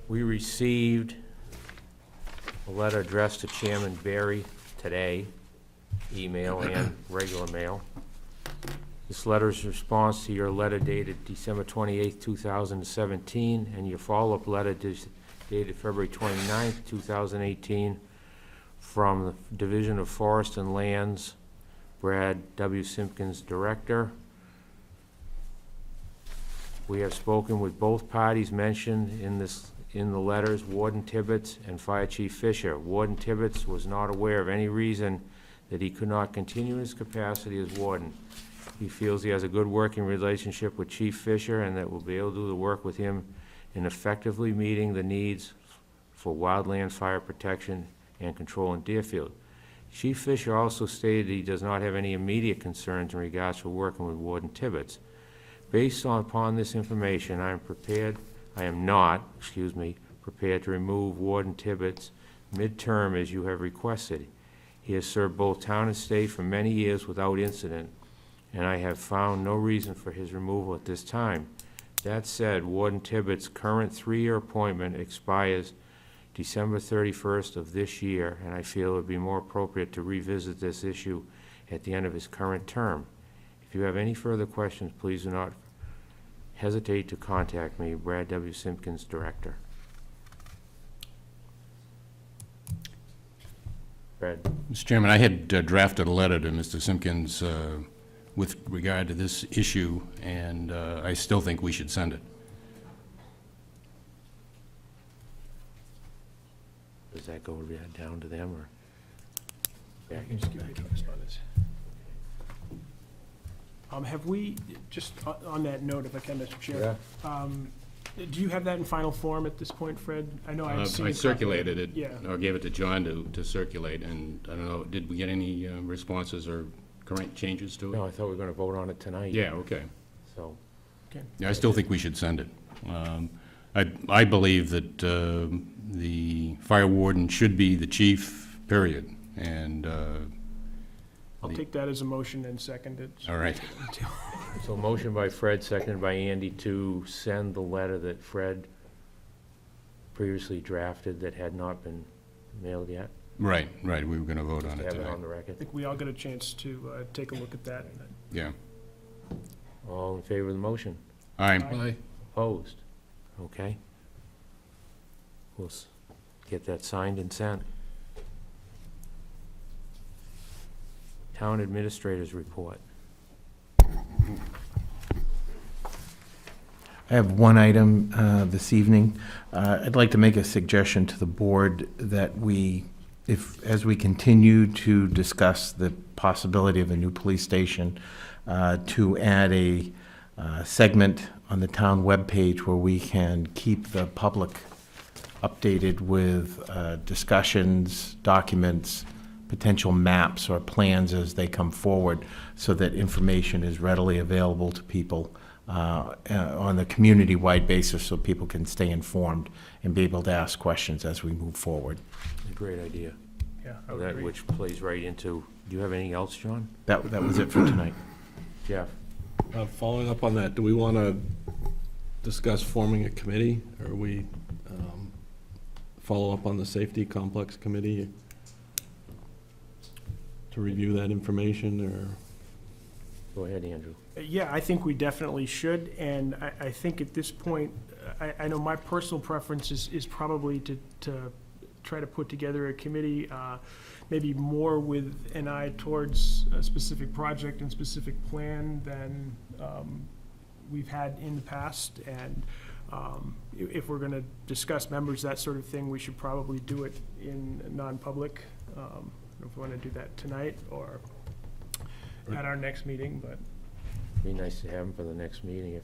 We received a letter addressed to Chairman Barry today, email and regular mail. This letter is a response to your letter dated December 28th, 2017, and your follow-up letter dated February 29th, 2018, from the Division of Forest and Lands, Brad W. Simpkins, Director. We have spoken with both parties mentioned in the letters, Warden Tibbetts and Fire Chief Fisher. Warden Tibbetts was not aware of any reason that he could not continue his capacity as warden. He feels he has a good working relationship with Chief Fisher and that we'll be able to do the work with him in effectively meeting the needs for wildland fire protection and control in Deerfield. Chief Fisher also stated he does not have any immediate concerns in regards to working with Warden Tibbetts. Based upon this information, I am not prepared to remove Warden Tibbetts midterm as you have requested. He has served both town and state for many years without incident, and I have found no reason for his removal at this time. That said, Warden Tibbetts' current 3-year appointment expires December 31st of this year, and I feel it would be more appropriate to revisit this issue at the end of his current term. If If you have any further questions, please do not hesitate to contact me, Brad W. Simpkins, Director. Brad? Mr. Chairman, I had drafted a letter to Mr. Simpkins with regard to this issue, and I still think we should send it. Does that go down to them, or? I can just give you correspondence. Have we, just on that note, if I can, Mr. Chair, do you have that in final form at this point, Fred? I know I've seen. I circulated it, Yeah. or gave it to John to circulate, and I don't know, did we get any responses or current changes to it? No, I thought we were gonna vote on it tonight. Yeah, okay. So, Yeah, I still think we should send it. I believe that the fire warden should be the chief, period, and, I'll take that as a motion and second it. all right. so motion by Fred, seconded by Andy to send the letter that Fred previously drafted that had not been mailed yet. Right, right, we were going to vote on To it have it tonight. on the I record. think we all got a chance to take a look at that. Yeah. All in favor of the motion? Aye. Opposed? Okay. We'll get that signed and sent. Town Administrator's Report. I have one item this evening. I'd like to make a suggestion to the board that we, as we continue to discuss the possibility of a new police station, to add a segment on the town webpage where we can keep the public updated with discussions, documents, potential maps or plans as they come forward, so that information is readily available to people on a community-wide basis, so people can stay informed and be able to ask questions as we move forward. A great idea. Yeah, I would That, agree. which plays right into, do you have anything else, John? That was it for tonight. Jeff? Following up on that, do we want to discuss forming a committee, or we follow up on the safety complex committee to review that information, or? Go ahead, Andrew. Yeah, I think we definitely should, and I think at this point, I know my personal preference is probably to try to put together a committee, maybe more with an eye towards a specific project and specific plan than we've had in the past, and if we're gonna discuss members, that sort of thing, we should probably do it in non-public. I don't know if we wanna do that tonight or at our next meeting, but. Be nice to have him for the next meeting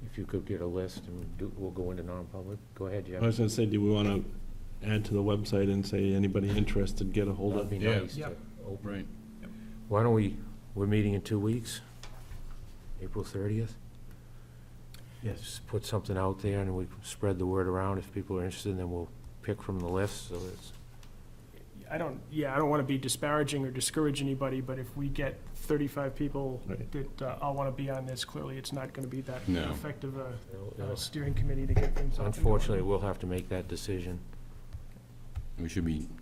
if you could get a list and we'll go into non-public. Go ahead, Jeff. I was going to say, do we want to add to the website and say anybody interested, get a hold That'd of? be Yeah. nice. Yeah. Right. Why don't we're meeting in 2 weeks, April 30th? Yes. Just put something out there and we spread the word around. If people are interested, then we'll pick from the list, so it's, I don't want to be disparaging or discourage anybody, but if we get 35 people Right. that all want to be on this, clearly it's not going to be that No. effective it'll- steering committee to get things up and going. unfortunately, we'll have to make that decision. We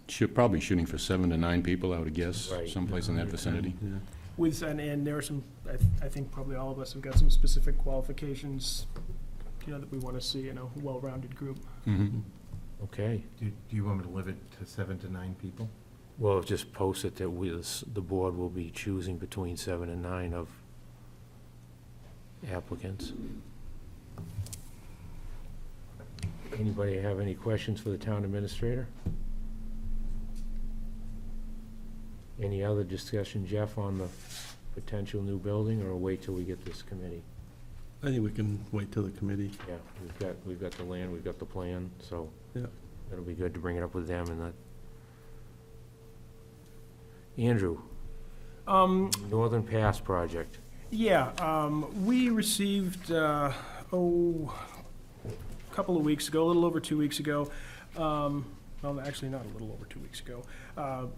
should probably shooting for 7 to 9 people, I would guess, Right. someplace in that vicinity. Yeah. With, and there are some, I think probably all of us have got some specific qualifications, that we want to see in a well-rounded group. Mhm. Okay. Do you want me to limit it to 7 to 9 people? Well, just post it that the board will be choosing between 7 and 9 of applicants. Anybody have any questions for the town administrator? Any other discussion, Jeff, on the potential new building, or wait till we get this committee? I think we can wait till the committee. Yeah, we've got the land, we've got the plan, so Yeah. it'll be good to bring it up with them and that. Andrew, Northern Pass project. Yeah, we received, a couple of weeks ago, a little over 2 weeks ago, well, actually not a little over 2 weeks ago,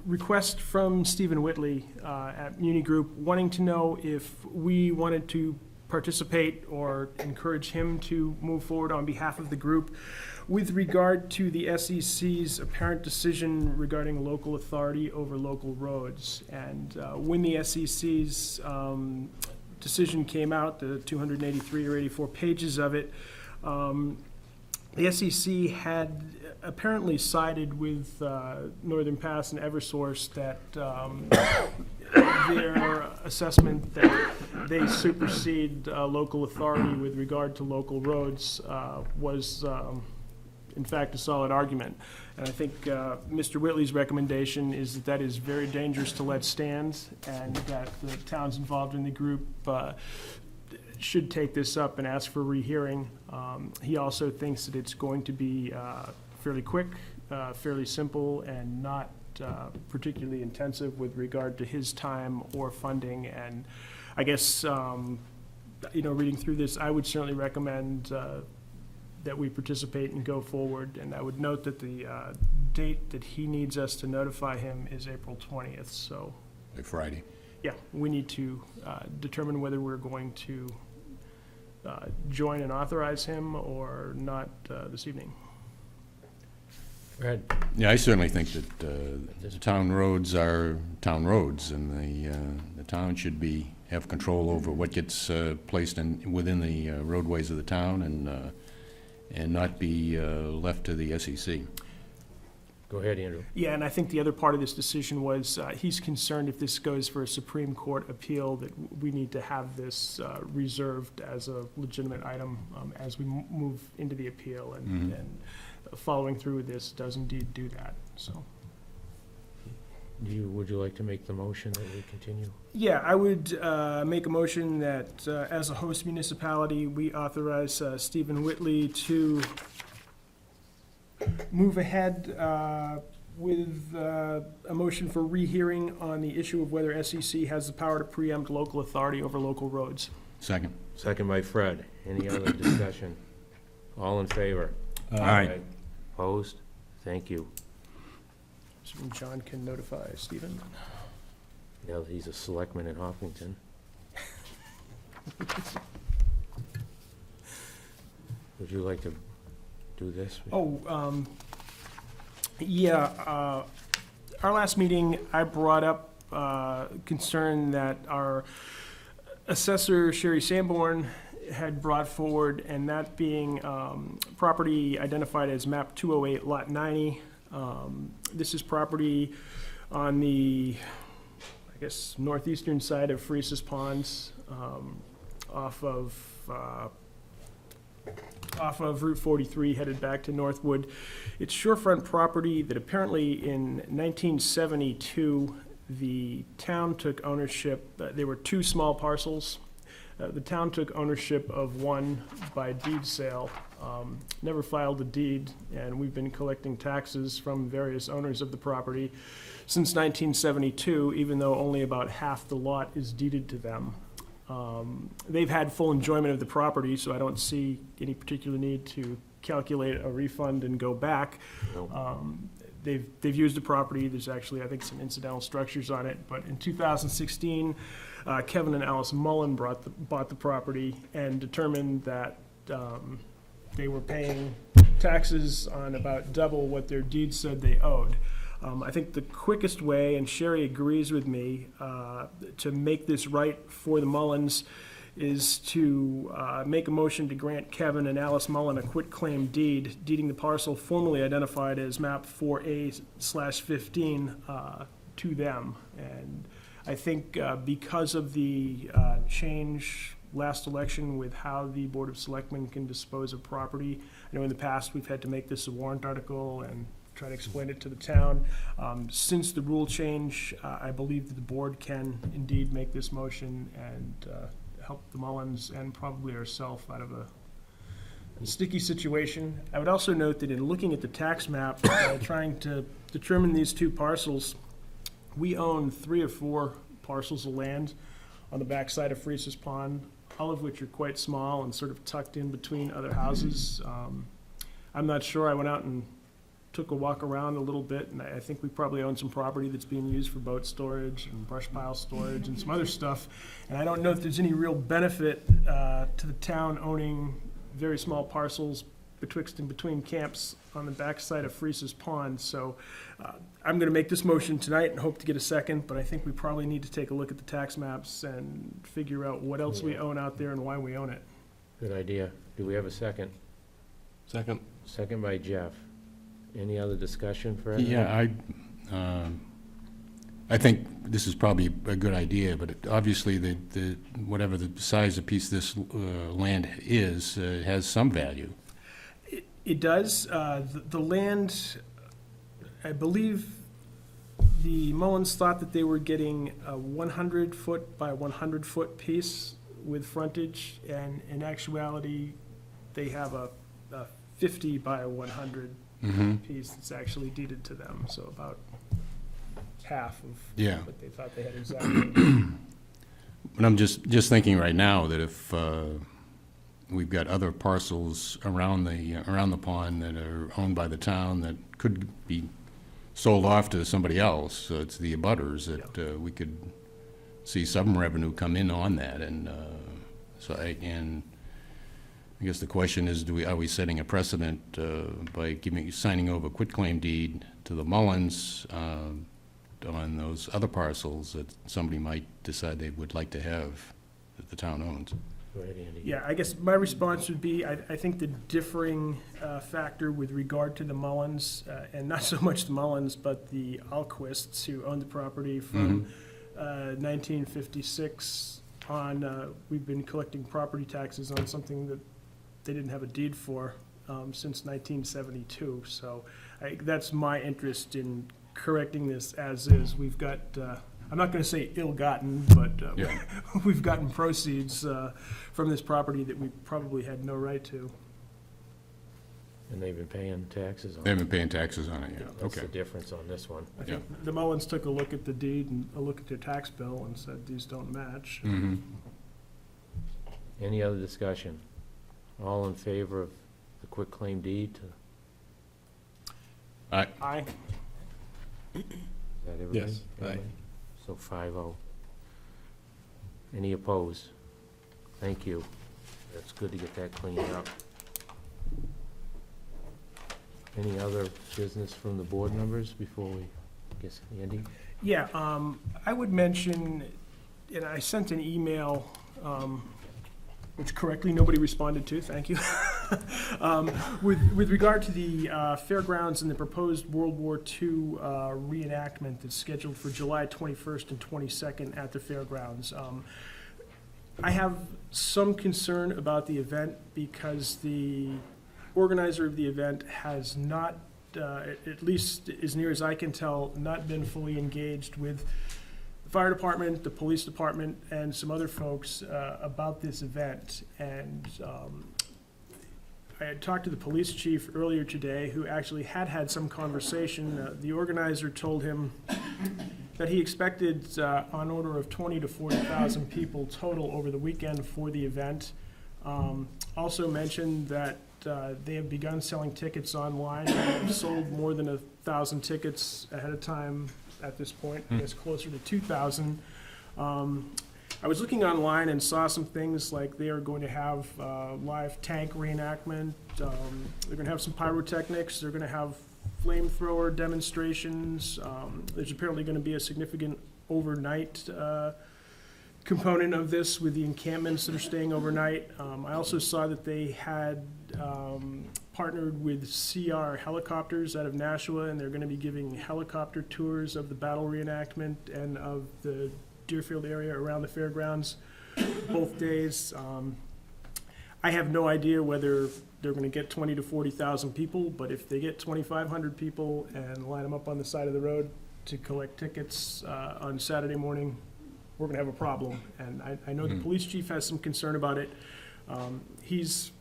request from Stephen Whitley at Muni Group wanting to know if we wanted to participate or encourage him to move forward on behalf of the group with regard to the SEC's apparent decision regarding local authority over local roads. And when the SEC's decision came out, the 283 or 84 pages of it, the SEC had apparently sided with Northern Pass and Eversource that their assessment that they supersede local authority with regard to local roads was in fact a solid argument. And I think Mr. Whitley's recommendation is that that is very dangerous to let stand, and that the towns involved in the group should take this up and ask for rehearing. He also thinks that it's going to be fairly quick, fairly simple, and not particularly intensive with regard to his time or funding. And I guess, reading through this, I would certainly recommend that we participate and go forward. And I would note that the date that he needs us to notify him is April 20th. So, By Friday. yeah, we need to determine whether we're going to join and authorize him or not this evening. Fred? Yeah, I certainly think that the town roads are town roads, and the town should have control over what gets placed within the roadways of the town, and not be left to the SEC. Go ahead, Andrew. Yeah, and I think the other part of this decision was he's concerned if this goes for a Supreme Court appeal that we need to have this reserved as a legitimate item as we move into the appeal, and following through with this does indeed do that, so. Would you like to make the motion that we continue? Yeah, I would make a motion that as a host municipality, we authorize Stephen Whitley to move ahead with a motion for rehearing on the issue of whether SEC has the power to preempt local authority over local roads. Second. Second by Fred. Any other discussion? All in favor? Aye. Opposed? Thank you. So John can notify Stephen. Now that he's a selectman in Hopkinton. Would you like to do this? Oh, yeah, our last meeting, I brought up concern that our assessor, Sherry Sanborn, had brought forward, and that being property identified as map 208, lot 90. This is property on the, I guess, northeastern side of Freesis Ponds, off of Route 43, headed back to Northwood. It's shorefront property that apparently in 1972, the town took ownership. There were two small parcels. The town took ownership of one by deed sale, never filed a deed, and we've been collecting taxes from various owners of the property since 1972, even though only about half the lot is deeded to them. They've had full enjoyment of the property, so I don't see any particular need to calculate a refund and go back. They've used the property. There's actually, I think, some incidental structures on it. But in 2016, Kevin and Alice Mullen bought the property and determined that they were paying taxes on about double what their deed said they owed. I think the quickest way, and Sherry agrees with me, to make this right for the Mullins is to make a motion to grant Kevin and Alice Mullen a quitclaim deed, deeding the parcel formerly identified as map 4A/15 to them. And I think because of the change last election with how the Board of Selectmen can dispose of property, I know in the past we've had to make this a warrant article and try to explain it to the town. Since the rule change, I believe that the board can indeed make this motion and help the Mullins and probably ourselves out of a sticky situation. I would also note that in looking at the tax map, trying to determine these two parcels, we own 3 or 4 parcels of land on the backside of Freesis Pond, all of which are quite small and sort of tucked in between other houses. I'm not sure. I went out and took a walk around a little bit, and I think we probably own some property that's being used for boat storage and brush pile storage and some other stuff. And I don't know if there's any real benefit to the town owning very small parcels betwixt and between camps on the backside of Freese's Pond. So I'm going to make this motion tonight and hope to get a second, but I think we probably need to take a look at the tax maps and figure out what else we own out there and why we own it. Good idea. Do we have a second? Second? Second by Jeff. Any other discussion further? Yeah, I think this is probably a good idea, but obviously whatever the size of piece this land is, has some value. It does. The land, I believe the Mullins thought that they were getting a 100-foot by 100-foot piece with frontage, and in actuality, they have a 50 by 100 piece that's actually deeded to them, so about half of Yeah. what they thought they had exactly. But I'm just thinking right now that if we've got other parcels around the pond that are owned by the town that could be sold off to somebody else, so it's the abutters, that we could see some revenue come in on that, and I guess the question is, are we setting a precedent by signing over a quitclaim deed to the Mullins on those other parcels that somebody might decide they would like to have, that the town owns? Go ahead, Andy. Yeah, I guess my response would be, I think the differing factor with regard to the Mullins, and not so much the Mullins, but the Alquists who owned the property from 1956 on, we've been collecting property taxes on something that they didn't have a deed for since 1972. So that's my interest in correcting this as is. We've got, I'm not going to say ill-gotten, but we've gotten proceeds from this property that we probably had no right to. And they've been paying taxes on it. They haven't been paying taxes on it yet. That's the Okay. difference on this one. I think the Mullins took a look at the deed and a look at their tax bill and said, these don't match. Mm-hmm. Any other discussion? All in favor of the quitclaim deed? Aye. Is that everybody? Yes, aye. Everybody? So 5-0. Any opposed? Thank you. That's good to get that cleaned up. Any other business from the board members before we, I guess, Andy? Yeah, I would mention, and I sent an email, which correctly nobody responded to, thank you. With regard to the fairgrounds and the proposed World War II reenactment that's scheduled for July 21st and 22nd at the fairgrounds. I have some concern about the event because the organizer of the event has not, at least as near as I can tell, not been fully engaged with the fire department, the police department, and some other folks about this event. And I had talked to the police chief earlier today, who actually had some conversation. The organizer told him that he expected on order of 20 to 40,000 people total over the weekend for the event. Also mentioned that they have begun selling tickets online. They have sold more than 1,000 tickets ahead of time at this point, I guess closer to 2,000. I was looking online and saw some things like they are going to have live tank reenactment. They're going to have some pyrotechnics. They're going to have flamethrower demonstrations. There's apparently going to be a significant overnight component of this with the encampments that are staying overnight. I also saw that they had partnered with CR Helicopters out of Nashua, and they're going to be giving helicopter tours of the battle reenactment and of the Deerfield area around the fairgrounds both days. I have no idea whether they're going to get 20 to 40,000 people, but if they get 2,500 people and line them up on the side of the road to collect tickets on Saturday morning, we're going to have a problem. And I know the police chief has some concern about it. He's,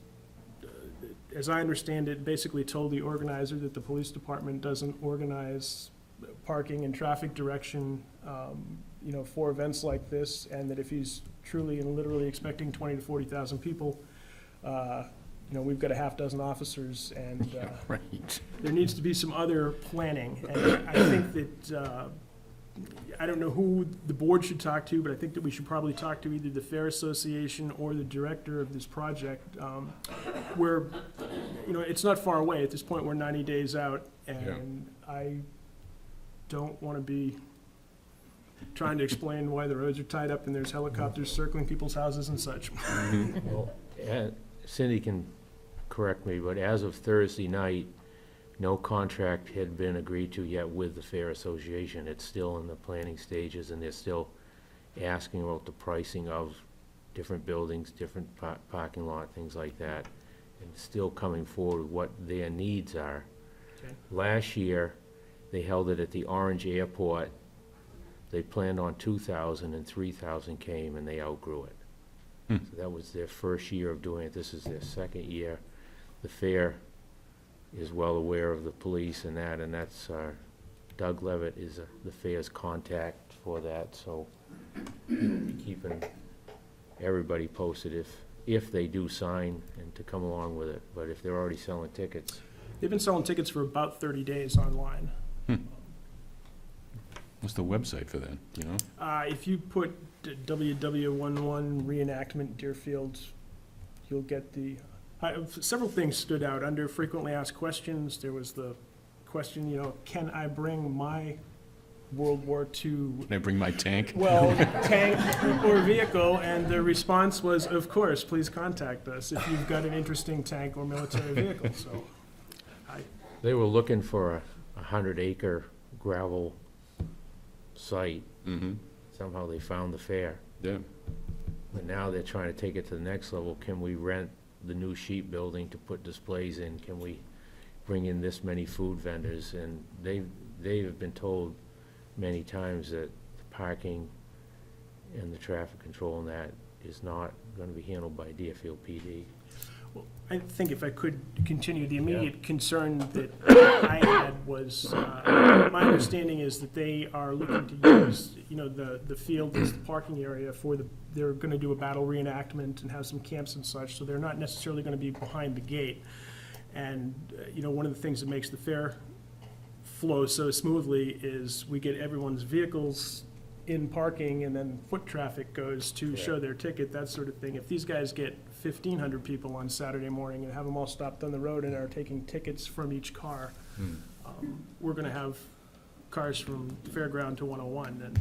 as I understand it, basically told the organizer that the police department doesn't organize parking and traffic direction, for events like this, and that if he's truly and literally expecting 20 to 40,000 people, we've got a half dozen officers, and Right. there needs to be some other planning. And I think that I don't know who the board should talk to, but I think that we should probably talk to either the Fair Association or the director of this project. Where, you know, it's not far away. At this point, we're 90 days out, and I don't want to be trying to explain why the roads are tied up and there's helicopters circling people's houses and such. Well, Cindy can correct me, but as of Thursday night, no contract had been agreed to yet with the Fair Association. It's still in the planning stages, and they're still asking about the pricing of different buildings, different parking lot, things like that, and still coming forward with what their needs are. Okay. Last year, they held it at the Orange Airport. They planned on 2,000, and 3,000 came, and they outgrew it. So that was their first year of doing it. This is their second year. The fair is well aware of the police and that, and that's, Doug Levitt is the fair's contact for that, so keeping everybody posted if they do sign and to come along with it. But if they're already selling tickets, They've been selling tickets for about 30 days online. What's the website for that, you know? If you put WW11 reenactment Deerfield, you'll get the, several things stood out. Under frequently asked questions, there was the question, you know, can I bring my World War II, Can I bring my tank? well, tank or vehicle? And the response was, of course, please contact us if you've got an interesting tank or military vehicle, so. they were looking for a 100-acre gravel site. Mm-hmm, Somehow they found the fair. yeah. But now they're trying to take it to the next level. Can we rent the new sheep building to put displays in? Can we bring in this many food vendors? And they have been told many times that the parking and the traffic control and that is not gonna be handled by Deerfield PD. Well, I think if I could continue, the immediate concern that I had was, my understanding is that they are looking to use, you know, the field as the parking area for they're gonna do a battle reenactment and have some camps and such, so they're not necessarily gonna be behind the gate. And, you know, one of the things that makes the fair flow so smoothly is we get everyone's vehicles in parking, and then foot traffic goes to show their ticket, that sort of thing. If these guys get 1,500 people on Saturday morning and have them all stopped on the road and are taking tickets from each car, we're gonna have cars from Fairground to 101, and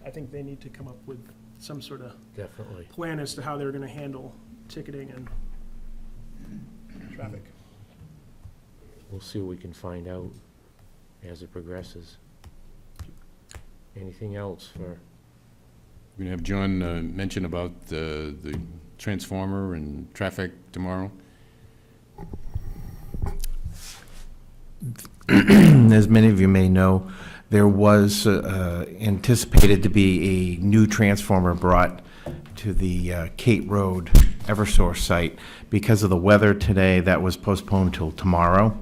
I think they need to come up with some sort of Definitely. plan as to how they're gonna handle ticketing and traffic. We'll see what we can find out as it progresses. Anything else for, We're gonna have John mention about the transformer and traffic tomorrow. As many of you may know, there was anticipated to be a new transformer brought to the Kate Road Eversource site. Because of the weather today, that was postponed till tomorrow.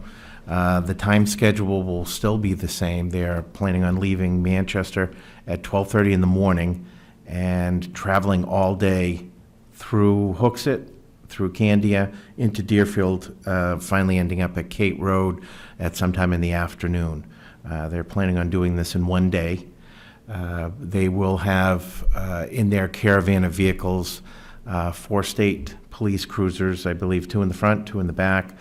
The time schedule will still be the same. They're planning on leaving Manchester at 12:30 in the morning and traveling all day through Hooksett, through Candia, into Deerfield, finally ending up at Kate Road at sometime in the afternoon. They're planning on doing this in one day. They will have in their caravan of vehicles 4 state police cruisers, I believe 2 in the front, 2 in the back,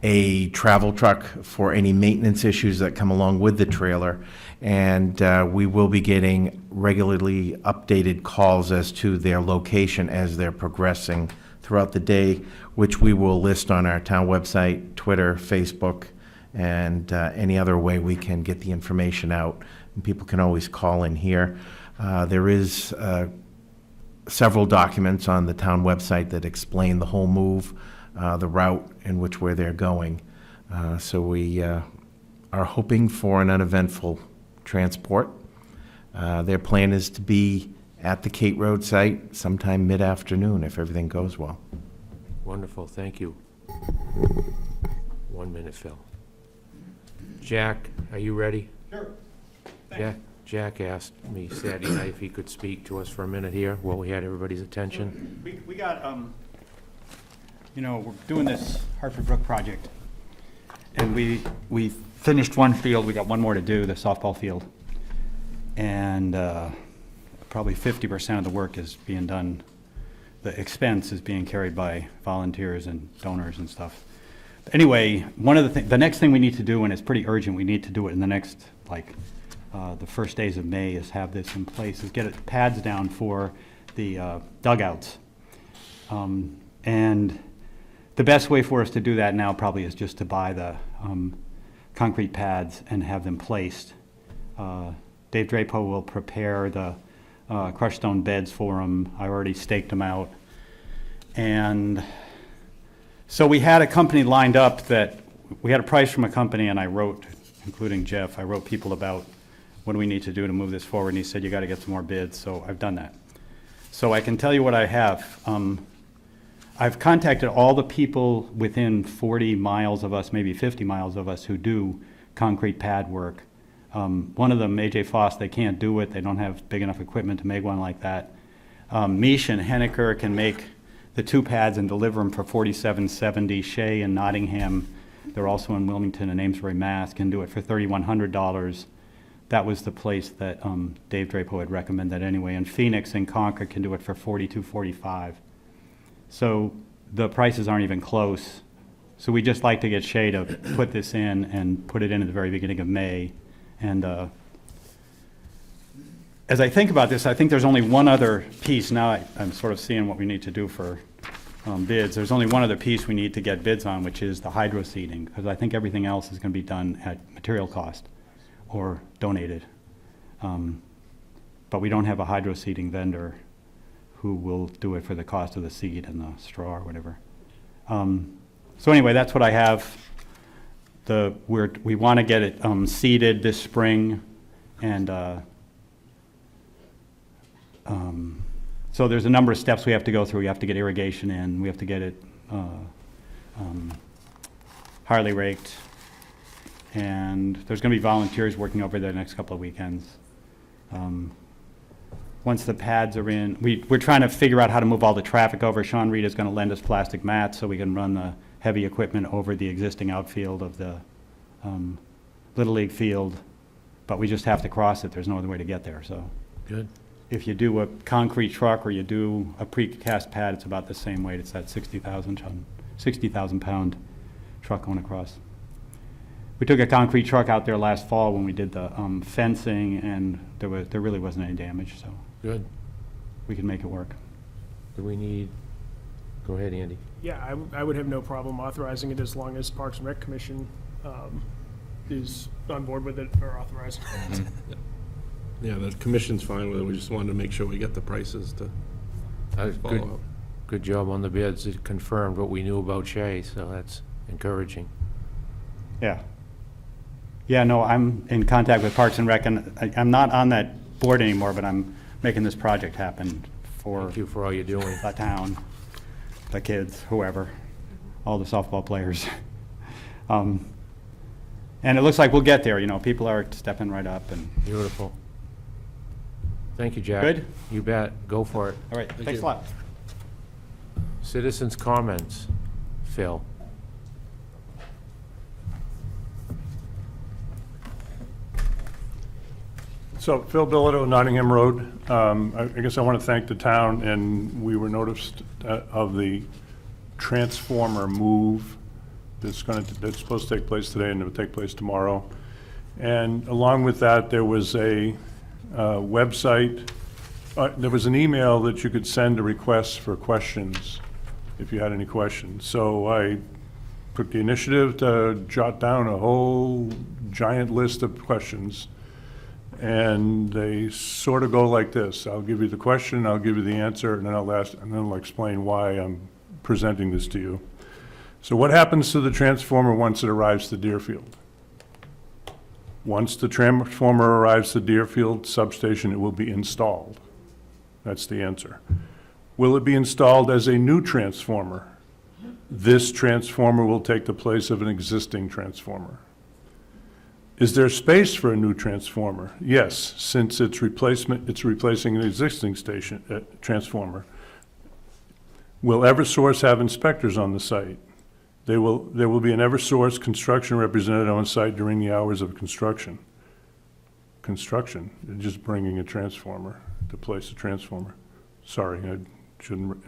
a travel truck for any maintenance issues that come along with the trailer, and we will be getting regularly updated calls as to their location as they're progressing throughout the day, which we will list on our town website, Twitter, Facebook, and any other way we can get the information out. And people can always call in here. There is several documents on the town website that explain the whole move, the route in which where they're going. So we are hoping for an uneventful transport. Their plan is to be at the Kate Road site sometime mid-afternoon if everything goes well. wonderful, thank you. 1 minute, Phil. Jack, are you ready? Sure. Jack asked me Saturday night if he could speak to us for a minute here while we had everybody's attention. We got, you know, we're doing this Hartford Brook project, and we finished one field, we got one more to do, the softball field. And probably 50% of the work is being done, the expense is being carried by volunteers and donors and stuff. Anyway, the next thing we need to do, and it's pretty urgent, we need to do it in the next, the first days of May, is have this in place, is get pads down for the dugouts. And the best way for us to do that now probably is just to buy the concrete pads and have them placed. Dave Drapo will prepare the crushed stone beds for them. I already staked them out. And so we had a company lined up that, we had a price from a company, and I wrote, including Jeff, I wrote people about what do we need to do to move this forward, and he said, you got to get some more bids, so I've done that. So I can tell you what I have. I've contacted all the people within 40 miles of us, maybe 50 miles of us, who do concrete pad work. One of them, AJ Foss, they can't do it. They don't have big enough equipment to make one like that. Misch and Henniker can make the 2 pads and deliver them for $47.70. Shea and Nottingham, they're also in Wilmington and Amesbury, Mass., can do it for $3,100. That was the place that Dave Drapo had recommended anyway. And Phoenix and Concord can do it for $42.45. So the prices aren't even close. So we just like to get Shea to put this in and put it in at the very beginning of May. And as I think about this, I think there's only one other piece. Now I'm sort of seeing what we need to do for bids. There's only one other piece we need to get bids on, which is the hydro seeding, because I think everything else is going to be done at material cost or donated. But we don't have a hydro seeding vendor who will do it for the cost of the seed and the straw or whatever. So anyway, that's what I have. We want to get it seeded this spring, and so there's a number of steps we have to go through. We have to get irrigation in. We have to get it Harley raked, and there's going to be volunteers working over there the next couple of weekends. Once the pads are in, we're trying to figure out how to move all the traffic over. Sean Reed is going to lend us plastic mats so we can run the heavy equipment over the existing outfield of the Little League field, but we just have to cross it. There's no other way to get there. So Good. if you do a concrete truck or you do a precast pad, it's about the same weight. It's that 60,000 pound truck going across. We took a concrete truck out there last fall when we did the fencing, and there really wasn't any damage, so Good. we can make it work. Do we need, go ahead, Andy. Yeah, I would have no problem authorizing it as long as Parks and Rec Commission is on board with it or authorizing it. Yeah, the commission's fine with it. We just wanted to make sure we get the prices to follow up. Good job on the bids. It confirmed what we knew about Shea, so that's encouraging. Yeah. Yeah, no, I'm in contact with Parks and Rec, and I'm not on that board anymore, but I'm making this project happen for Thank you for all you're doing. the town, the kids, whoever, all the softball players. And it looks like we'll get there, people are stepping right up, and, Beautiful. Thank you, Jack. Good? You bet. Go for it. all right, thanks a lot. Citizens' comments. Phil. So Phil Bilodeau, Nottingham Road. I guess I want to thank the town, and we were noticed of the transformer move that's supposed to take place today, and it will take place tomorrow. And along with that, there was a website, there was an email that you could send a request for questions if you had any questions. So I took the initiative to jot down a whole giant list of questions. And they sort of go like this. I'll give you the question, I'll give you the answer, and then I'll explain why I'm presenting this to you. So what happens to the transformer once it arrives to Deerfield? Once the transformer arrives to Deerfield substation, it will be installed. That's the answer. Will it be installed as a new transformer? This transformer will take the place of an existing transformer. Is there space for a new transformer? Yes, since it's replacing an existing transformer. Will Eversource have inspectors on the site? There will be an Eversource construction representative on site during the hours of construction. Construction, just bringing a transformer to place a transformer. Sorry, I shouldn't.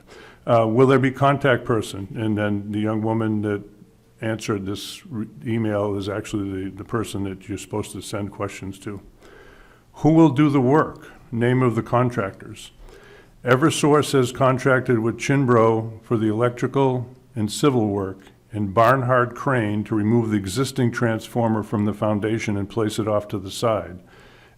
Will there be contact person? And then the young woman that answered this email is actually the person that you're supposed to send questions to. Who will do the work? Name of the contractors. Eversource has contracted with Chinbro for the electrical and civil work, and Barnhard Crane to remove the existing transformer from the foundation and place it off to the side.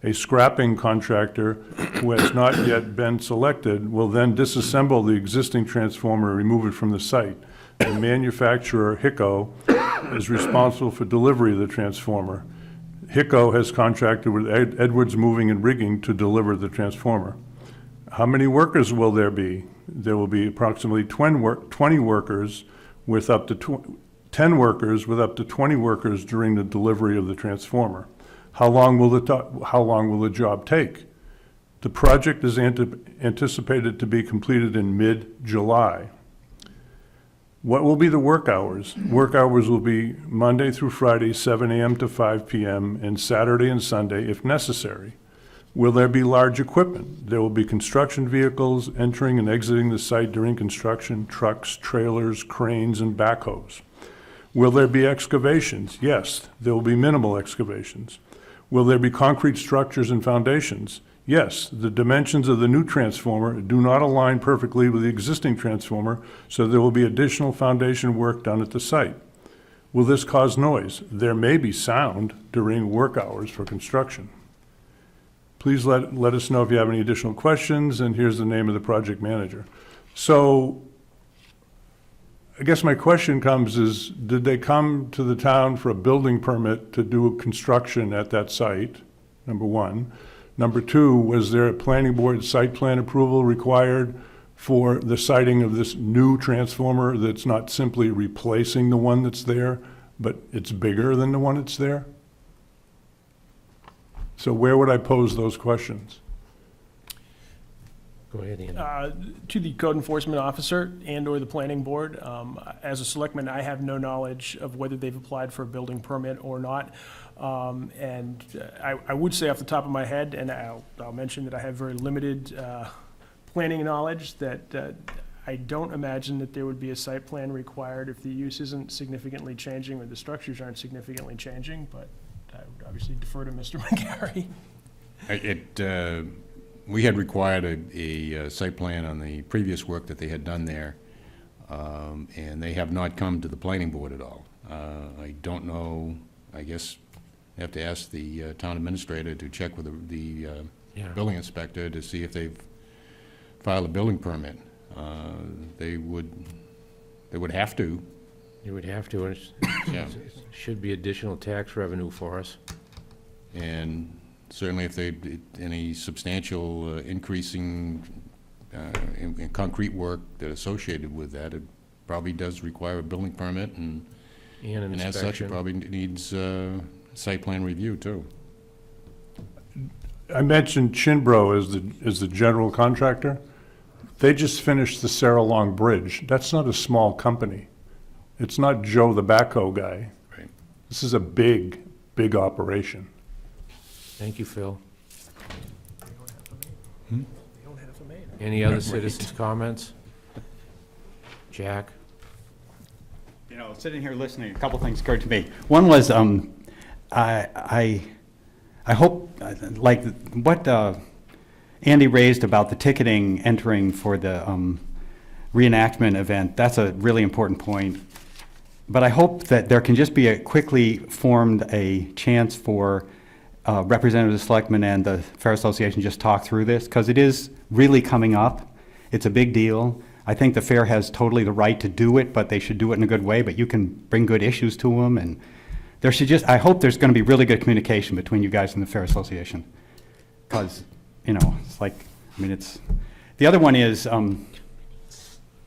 A scrapping contractor who has not yet been selected will then disassemble the existing transformer and remove it from the site. The manufacturer, HICO, is responsible for delivery of the transformer. HICO has contracted with Edwards Moving and Rigging to deliver the transformer. How many workers will there be? There will be approximately 20 workers with up to 10 workers with up to 20 workers during the delivery of the transformer. How long will the job take? The project is anticipated to be completed in mid-July. What will be the work hours? Work hours will be Monday through Friday, 7 a.m. to 5 p.m., and Saturday and Sunday if necessary. Will there be large equipment? There will be construction vehicles entering and exiting the site during construction, trucks, trailers, cranes, and backhoes. Will there be excavations? Yes, there will be minimal excavations. Will there be concrete structures and foundations? Yes, the dimensions of the new transformer do not align perfectly with the existing transformer, so there will be additional foundation work done at the site. Will this cause noise? There may be sound during work hours for construction. Please let us know if you have any additional questions, and here's the name of the project manager. So I guess my question comes is, did they come to the town for a building permit to do construction at that site, number one? Number two, was there a planning board site plan approval required for the siting of this new transformer that's not simply replacing the one that's there, but it's bigger than the one that's there? So where would I pose those questions? Go ahead, Andy. To the code enforcement officer and/or the planning board. As a selectman, I have no knowledge of whether they've applied for a building permit or not. And I would say off the top of my head, and I'll mention that I have very limited planning knowledge, that I don't imagine that there would be a site plan required if the use isn't significantly changing or the structures aren't significantly changing, but I would obviously defer to Mr. McGarry. We had required a site plan on the previous work that they had done there, and they have not come to the planning board at all. I don't know, I guess I have to ask the town administrator to check with the building inspector to see if they've filed a building permit. They would have to. You would have to, and Yeah. should be additional tax revenue for us. And certainly if they, any substantial increasing in concrete work that associated with that, it probably does require a building permit, and And an as such, it inspection. probably needs site plan review too. I mentioned Chinbro as the general contractor. They just finished the Sarah Long Bridge. That's not a small company. It's not Joe the backhoe guy. Right. This is a big, big operation. Thank you, Phil. They don't have a maid. Any other citizens' comments? Jack? You know, sitting here listening, a couple things occurred to me. One was, I hope, like, what Andy raised about the ticketing entering for the reenactment event, that's a really important point. But I hope that there can just be a quickly formed a chance for representatives, selectmen, and the Fair Association just talk through this, because it is really coming up. It's a big deal. I think the fair has totally the right to do it, but they should do it in a good way, but you can bring good issues to them, and there should just, I hope there's gonna be really good communication between you guys and the Fair Association. Because, you know, it's like, I mean, it's, the other one is,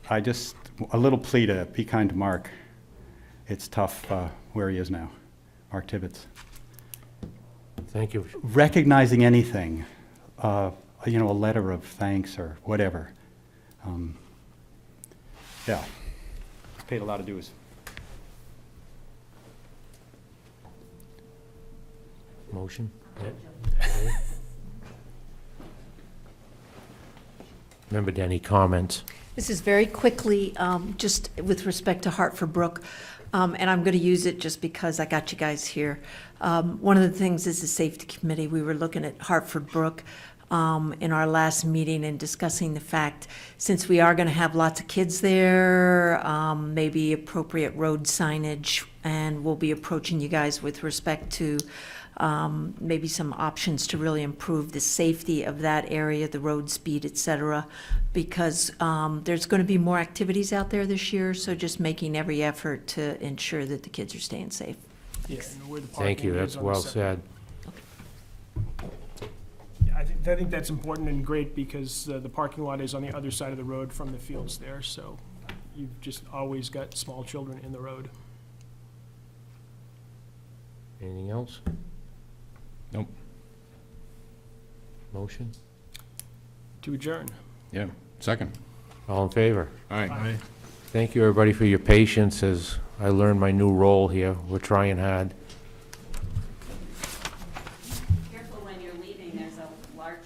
I just, a little plea to be kind to Mark. It's tough where he is now, Mark Tibbetts. Thank you. Recognizing anything, you know, a letter of thanks or whatever. Yeah, paid a lot of dues. Motion? Remember, Denny, comments? This is very quickly, just with respect to Hartford Brook, and I'm going to use it just because I got you guys here. One of the things is the safety committee. We were looking at Hartford Brook in our last meeting and discussing the fact, since we are going to have lots of kids there, maybe appropriate road signage, and we'll be approaching you guys with respect to maybe some options to really improve the safety of that area, the road speed, et cetera, because there's going to be more activities out there this year, so just making every effort to ensure that the kids are staying safe. Yeah, and where the Thank you, parking that's is on the well side. said. Yeah, I think that's important and great because the parking lot is on the other side of the road from the fields there, so you've just always got small children in the road. Anything else? Nope. Motion? To adjourn. Yeah, second. All in favor? All right. Thank you, everybody, for your patience as I learn my new role here. We're trying hard. Careful when you're leaving, there's a large